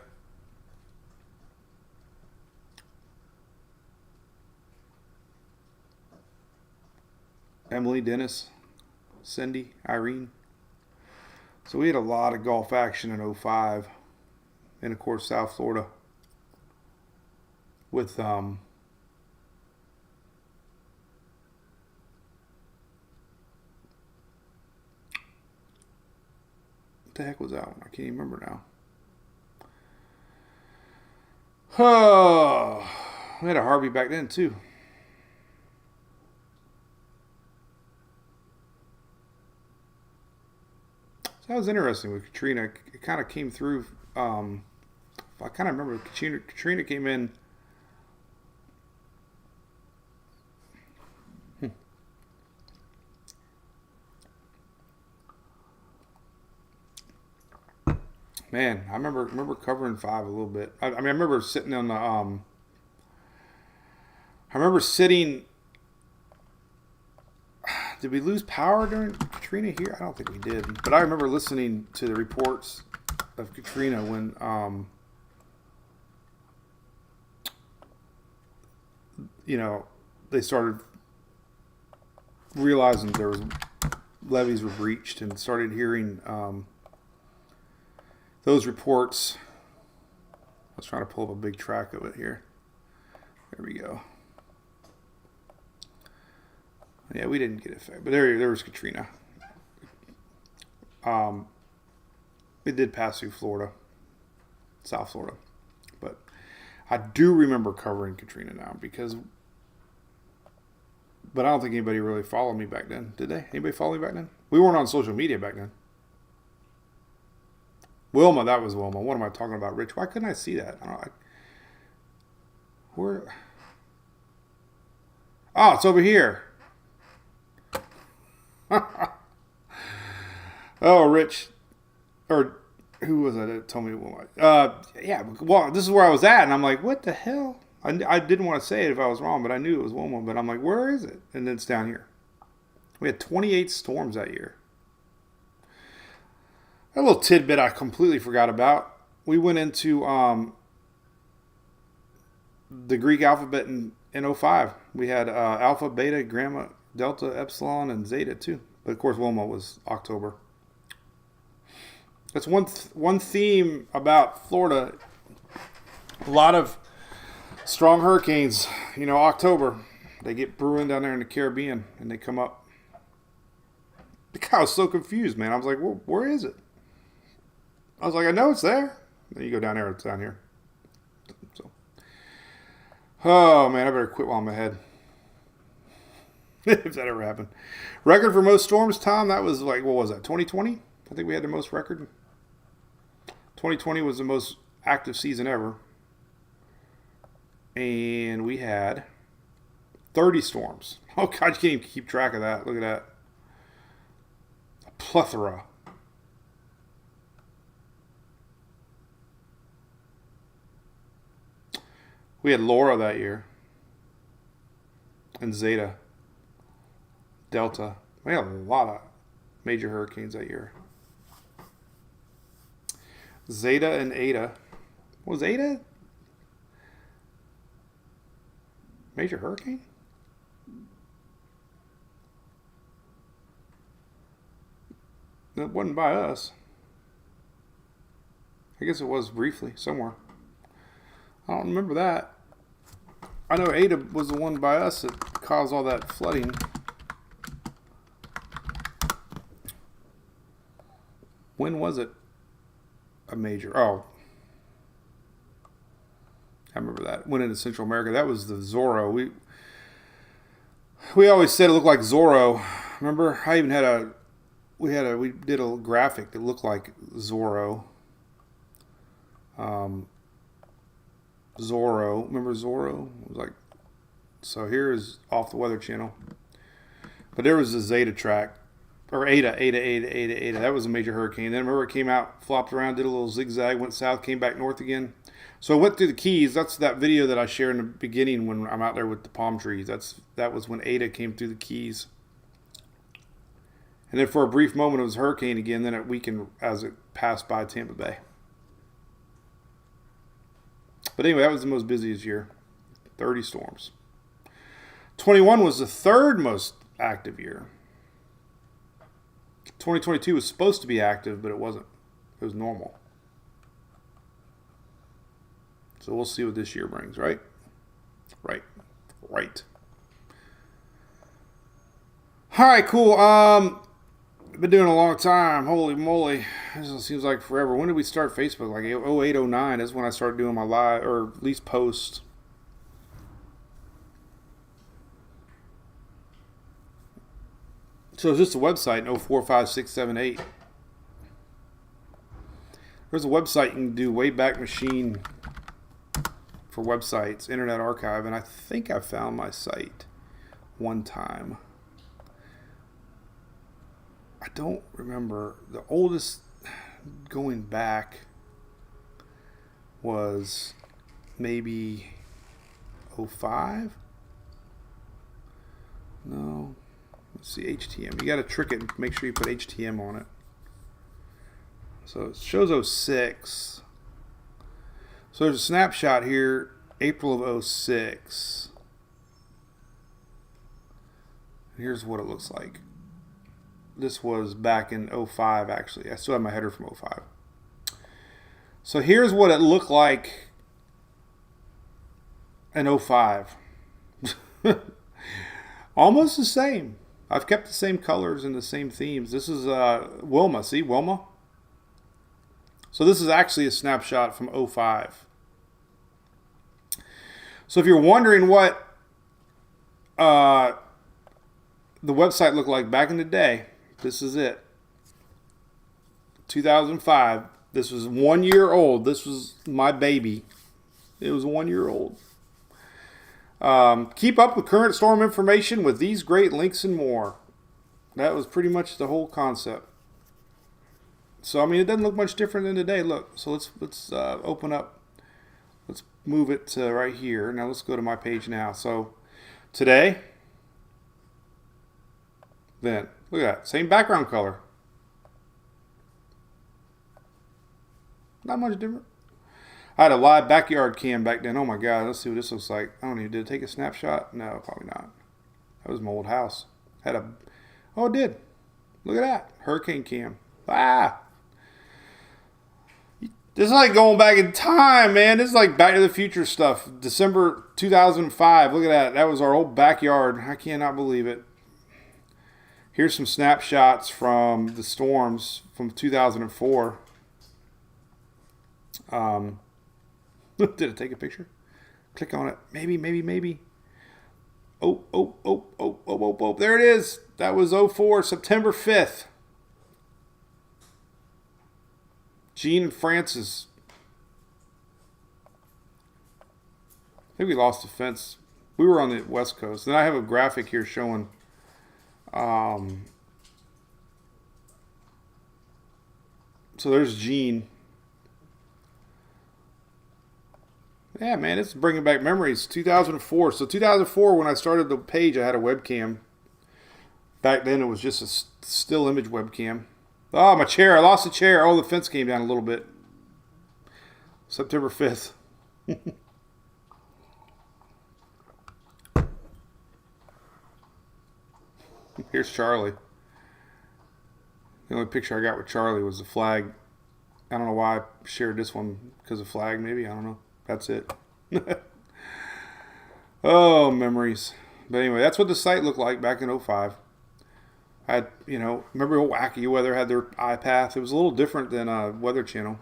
Emily, Dennis, Cindy, Irene. So we had a lot of Gulf action in 05. And, of course, South Florida with what the heck was that one? I can't even remember now. Oh, we had a Harvey back then, too. So that was interesting with Katrina. It kind of came through. I kind of remember Katrina came in. Man, I remember covering 5 a little bit. I remember sitting on the. I remember sitting. Did we lose power during Katrina here? I don't think we did. But I remember listening to the reports of Katrina when you know, they started realizing there was levees were breached and started hearing those reports. I was trying to pull up a big track of it here. There we go. Yeah, we didn't get affected, but there was Katrina. It did pass through Florida, South Florida, but I do remember covering Katrina now but I don't think anybody really followed me back then, did they? Anybody follow me back then? We weren't on social media back then. Wilma, that was Wilma. What am I talking about, Rich? Why couldn't I see that? Where? Oh, it's over here. Oh, Rich, or who was it that told me? Yeah, well, this is where I was at, and I'm like, what the hell? I didn't want to say it if I was wrong, but I knew it was Wilma. But I'm like, where is it? And then it's down here. We had 28 storms that year. A little tidbit I completely forgot about. We went into the Greek alphabet in 05. We had Alpha, Beta, Gamma, Delta, Epsilon, and Zeta too. But of course, Wilma was October. That's one theme about Florida. A lot of strong hurricanes. You know, October, they get brewing down there in the Caribbean, and they come up. I was so confused, man. I was like, well, where is it? I was like, I know it's there. Then you go down there, it's down here. So, oh man, I better quit while I'm ahead. If that ever happened. Record for most storms, Tom, that was like, what was that, 2020? I think we had the most record. 2020 was the most active season ever. And we had 30 storms. Oh, God, you can't even keep track of that. Look at that. A plethora. We had Laura that year. And Zeta. Delta. We had a lot of major hurricanes that year. Zeta and Eta. Was Eta major hurricane? That wasn't by us. I guess it was briefly somewhere. I don't remember that. I know Eta was the one by us that caused all that flooding. When was it a major? Oh, I remember that. Went into Central America. That was the Zorro. We always said it looked like Zorro. Remember? I even had we did a graphic that looked like Zorro. Zorro. Remember Zorro? It was like, so here is off the Weather Channel. But there was a Zeta track. Or Eta. That was a major hurricane. Then remember it came out, flopped around, did a little zigzag, went south, came back north again. So it went through the Keys. That's that video that I shared in the beginning when I'm out there with the palm trees. That was when Eta came through the Keys. And then for a brief moment it was hurricane again. Then it weakened as it passed by Tampa Bay. But anyway, that was the most busiest year. 30 storms. 21 was the third most active year. 2022 was supposed to be active, but it wasn't. It was normal. So we'll see what this year brings, right? Right. All right, cool. Been doing a long time. Holy moly. This seems like forever. When did we start Facebook? Like 08, 09. That's when I started doing my live, or at least post. So it's just a website, 045678. There's a website you can do, Wayback Machine for websites, Internet Archive, and I think I found my site one time. I don't remember. The oldest going back was maybe 05? No. Let's see, HTM. You got to trick it and make sure you put HTM on it. So it shows 06. So there's a snapshot here, April of 06. Here's what it looks like. This was back in 05, actually. I still have my header from 05. So here's what it looked like in 05. Almost the same. I've kept the same colors and the same themes. This is Wilma. See, Wilma? So this is actually a snapshot from 05. So if you're wondering what the website looked like back in the day, this is it. 2005. This was 1 year old. This was my baby. It was 1 year old. Keep up with current storm information with these great links and more. That was pretty much the whole concept. So I mean, it doesn't look much different than today. Look, so let's open up. Let's move it to right here. Now let's go to my page now. So today, then look at that, same background color. Not much different. I had a live backyard cam back then. Oh my God, let's see what this looks like. I don't even, did it take a snapshot? No, probably not. That was my old house. Oh, it did. Look at that. Hurricane cam. Ah! This is like going back in time, man. This is like Back to the Future stuff. December 2005. Look at that. That was our old backyard. I cannot believe it. Here's some snapshots from the storms from 2004. Did it take a picture? Click on it. Maybe. Oh. There it is. That was 04, September 5th. Gene and Francis. I think we lost the fence. We were on the West Coast. Then I have a graphic here showing so there's Gene. Yeah, man, it's bringing back memories. 2004. So 2004, when I started the page, I had a webcam. Back then, it was just a still image webcam. Oh, my chair. I lost the chair. Oh, the fence came down a little bit. September 5th. Here's Charlie. The only picture I got with Charlie was the flag. I don't know why I shared this one because of flag, maybe. I don't know. That's it. Oh, memories. But anyway, that's what the site looked like back in 05. I had, remember Wacky Weather had their iPath. It was a little different than Weather Channel.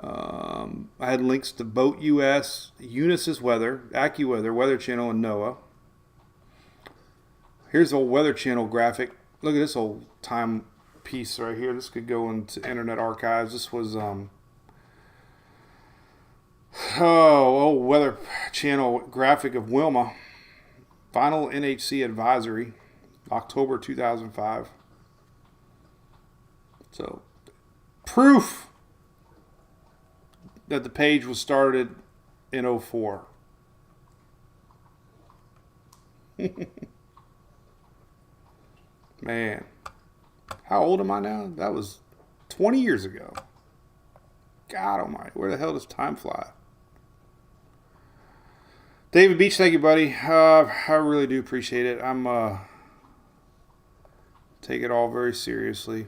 I had links to Boat US, Unisys Weather, AccuWeather, Weather Channel, and NOAA. Here's the old Weather Channel graphic. Look at this old time piece right here. This could go into Internet Archives. This was old Weather Channel graphic of Wilma. Final NHC advisory, October 2005. So, proof that the page was started in 04. Man, how old am I now? That was 20 years ago. God almighty, where the hell does time fly? David Beach, thank you, buddy. I really do appreciate it. I'm take it all very seriously.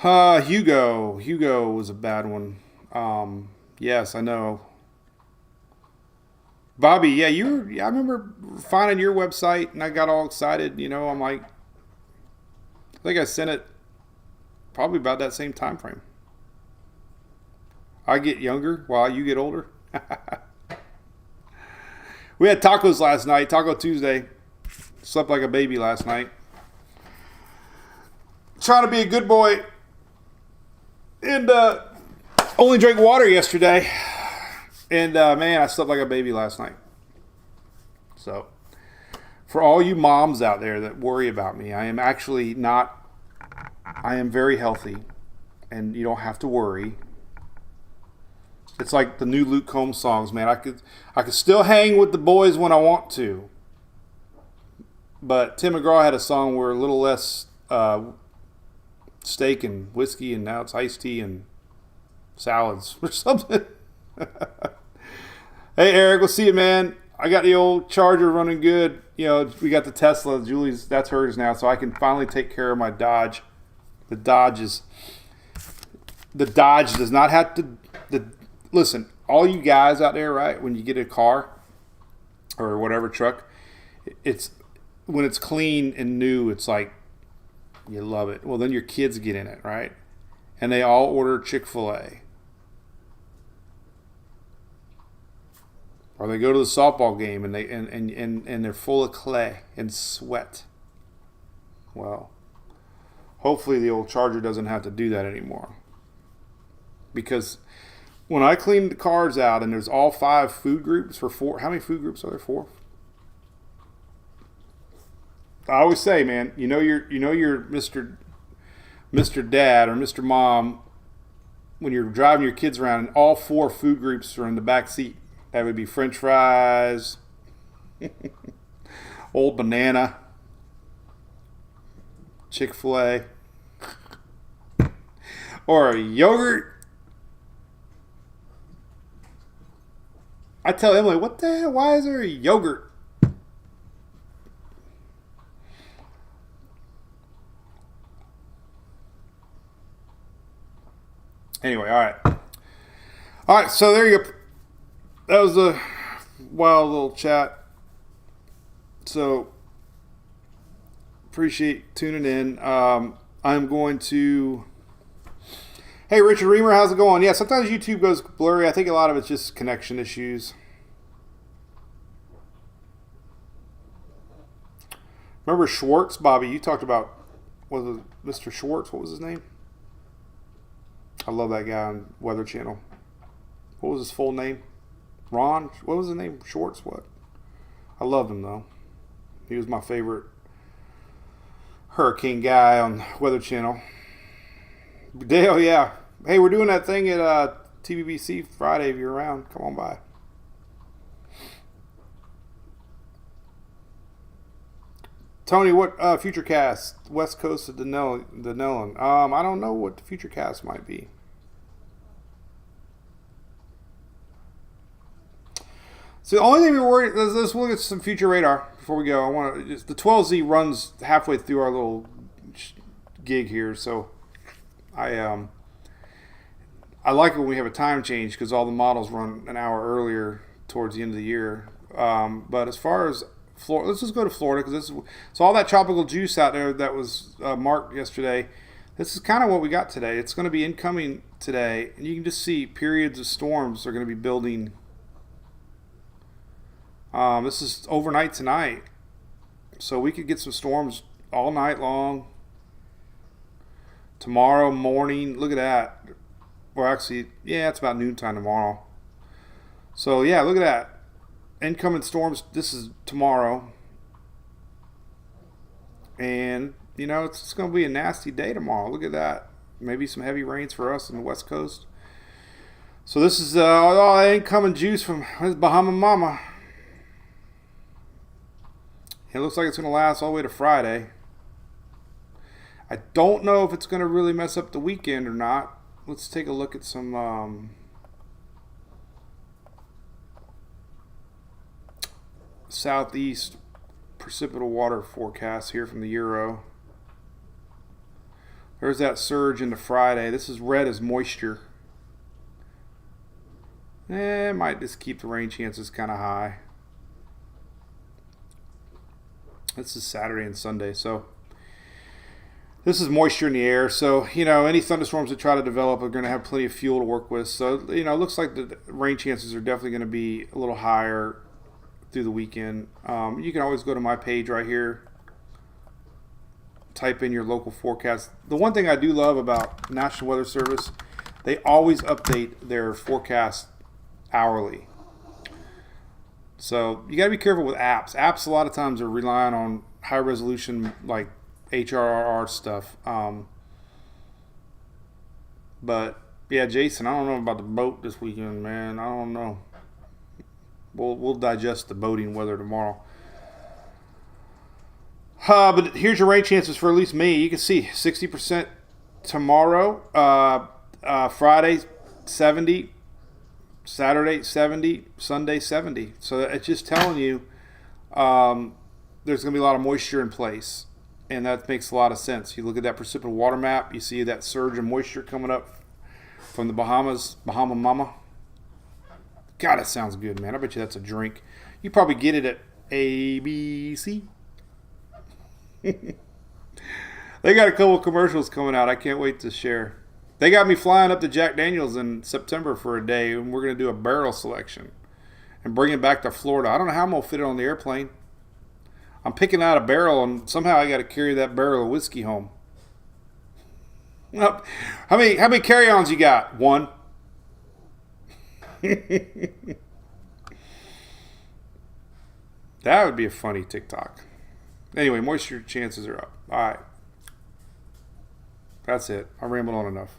Hugo was a bad one. Yes, I know. Bobby, yeah, I remember finding your website and I got all excited. I'm like, I think I sent it probably about that same time frame. I get younger while you get older. We had tacos last night, Taco Tuesday. Slept like a baby last night. Trying to be a good boy. And only drank water yesterday. And man, I slept like a baby last night. So, for all you moms out there that worry about me, I am actually not. I am very healthy. And you don't have to worry. It's like the new Luke Combs songs, man. I could still hang with the boys when I want to. But Tim McGraw had a song where a little less steak and whiskey, and now it's iced tea and salads or something. Hey, Eric, we'll see you, man. I got the old Charger running good. You know, we got the Tesla. Julie's, that's hers now, so I can finally take care of my Dodge. The Dodge does not have to. Listen, all you guys out there, right? When you get a car or whatever truck, it's when it's clean and new. It's like you love it. Well, then your kids get in it, right? And they all order Chick-fil-A. Or they go to the softball game and they're full of clay and sweat. Well, hopefully the old Charger doesn't have to do that anymore. Because when I clean the cars out and there's all 5 food groups for 4, how many food groups are there? 4? I always say, man, you know you're Mr. Dad or Mr. Mom when you're driving your kids around and all 4 food groups are in the back seat. That would be French fries, Old Banana, Chick-fil-A, or a yogurt. I tell Emily, what the hell? Why is there a yogurt? Anyway, all right. All right, so there you go. That was a wild little chat. So, appreciate tuning in. I'm going to... Hey, Richard Reamer, how's it going? Yeah, sometimes YouTube goes blurry. I think a lot of it's just connection issues. Remember Schwartz, Bobby? You talked about, was it Mr. Schwartz? What was his name? I love that guy on Weather Channel. What was his full name? Ron? What was his name? Schwartz? What? I loved him, though. He was my favorite hurricane guy on Weather Channel. Dale, yeah. Hey, we're doing that thing at TBBC Friday if you're around. Come on by. Tony, what Futurecast? West Coast of Denellen. I don't know what the Futurecast might be. So the only thing we're worried, let's look at some future radar before we go. The 12Z runs halfway through our little gig here, so I like it when we have a time change because all the models run an hour earlier towards the end of the year. But as far as Florida, let's just go to Florida because so all that tropical juice out there that was marked yesterday. This is kind of what we got today. It's going to be incoming today, and you can just see periods of storms are going to be building. This is overnight tonight, so we could get some storms all night long. Tomorrow morning, look at that. Or actually, yeah, it's about noontime tomorrow. So yeah, look at that. Incoming storms, this is tomorrow. And, you know, it's going to be a nasty day tomorrow. Look at that. Maybe some heavy rains for us on the West Coast. So this is all that incoming juice from Bahama Mama. It looks like it's going to last all the way to Friday. I don't know if it's going to really mess up the weekend or not. Let's take a look at some southeast precipitable water forecast here from the Euro. There's that surge into Friday. This is red as moisture. It might just keep the rain chances kind of high. This is Saturday and Sunday, so this is moisture in the air. So, you know, any thunderstorms that try to develop are going to have plenty of fuel to work with. So, you know, it looks like the rain chances are definitely going to be a little higher through the weekend. You can always go to my page right here, type in your local forecast. The one thing I do love about National Weather Service, they always update their forecast hourly. So you got to be careful with apps. Apps a lot of times are relying on high resolution like HRRR stuff. But yeah, Jason, I don't know about the boat this weekend, man. I don't know. We'll digest the boating weather tomorrow. But here's your rain chances for at least me. You can see 60% tomorrow. Friday, 70. Saturday 70, Sunday 70. So it's just telling you there's going to be a lot of moisture in place. And that makes a lot of sense. You look at that precipitable water map, you see that surge of moisture coming up from the Bahamas, Bahama Mama. God, it sounds good, man. I bet you that's a drink. You probably get it at ABC. They got a couple of commercials coming out. I can't wait to share. They got me flying up to Jack Daniels in September for a day, and we're going to do a barrel selection and bring it back to Florida. I don't know how I'm going to fit it on the airplane. I'm picking out a barrel, and somehow I got to carry that barrel of whiskey home. How many carry-ons you got? One. That would be a funny TikTok. Anyway, moisture chances are up. All right. That's it. I rambled on enough.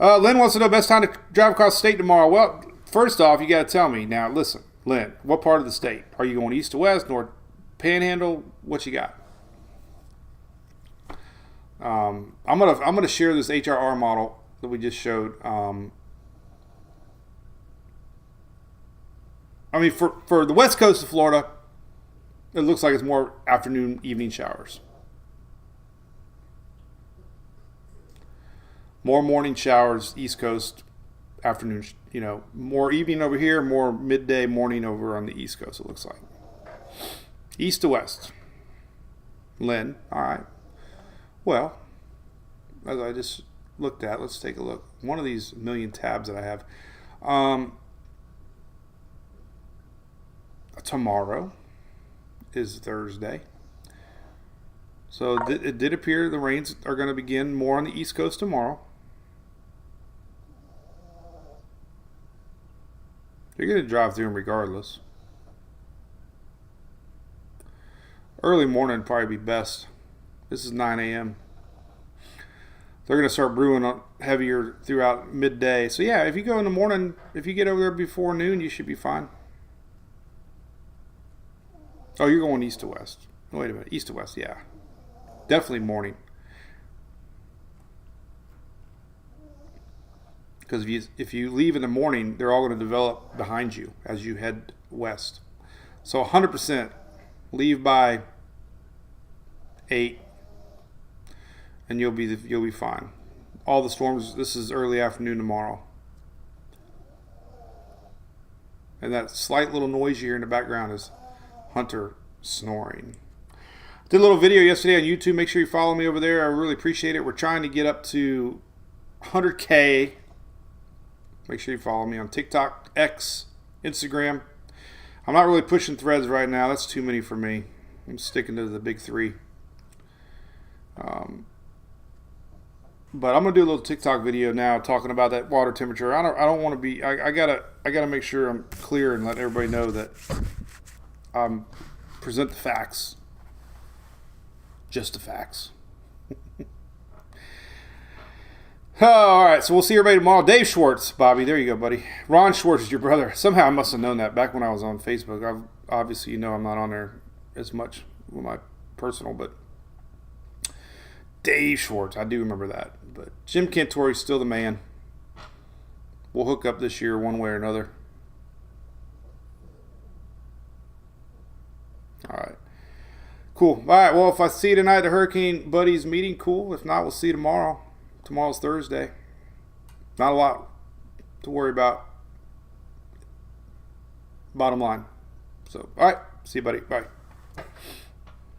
Lynn wants to know best time to drive across the state tomorrow. Well, first off, you got to tell me. Now, listen, Lynn, what part of the state? Are you going east to west, north, panhandle? What you got? I'm gonna share this HRR model that we just showed. I mean, for the west coast of Florida, it looks like it's more afternoon, evening showers. More morning showers, East Coast, afternoon, more evening over here, more midday, morning over on the East Coast, it looks like. East to west. Lynn, all right. Well, as I just looked at, let's take a look. One of these million tabs that I have. Tomorrow is Thursday. So it did appear the rains are going to begin more on the East Coast tomorrow. You're going to drive through them regardless. Early morning would probably be best. This is 9 a.m. They're going to start brewing heavier throughout midday. So yeah, if you go in the morning, if you get over there before noon, you should be fine. Oh, you're going east to west. Wait a minute, east to west, yeah. Definitely morning. Because if you leave in the morning, they're all going to develop behind you as you head west. So 100% leave by 8, and you'll be fine. All the storms. This is early afternoon tomorrow, and that slight little noise you hear in the background is Hunter snoring. Did a little video yesterday on YouTube. Make sure you follow me over there. I really appreciate it. We're trying to get up to 100K. Make sure you follow me on TikTok, X, Instagram. I'm not really pushing threads right now. That's too many for me. I'm sticking to the big 3. But I'm gonna do a little TikTok video now talking about that water temperature. I don't want to be. I gotta make sure I'm clear and let everybody know that present the facts. Just the facts. Oh, all right, so we'll see everybody tomorrow. Dave Schwartz, Bobby, there you go, buddy. Ron Schwartz is your brother. Somehow I must have known that back when I was on Facebook. Obviously, I'm not on there as much with my personal, but Dave Schwartz, I do remember that. But Jim Cantori's still the man. We'll hook up this year one way or another. All right. Cool. All right, well, if I see you tonight at the Hurricane Buddies meeting, cool. If not, we'll see you tomorrow. Tomorrow's Thursday. Not a lot to worry about. Bottom line. So, all right. See you, buddy. Bye.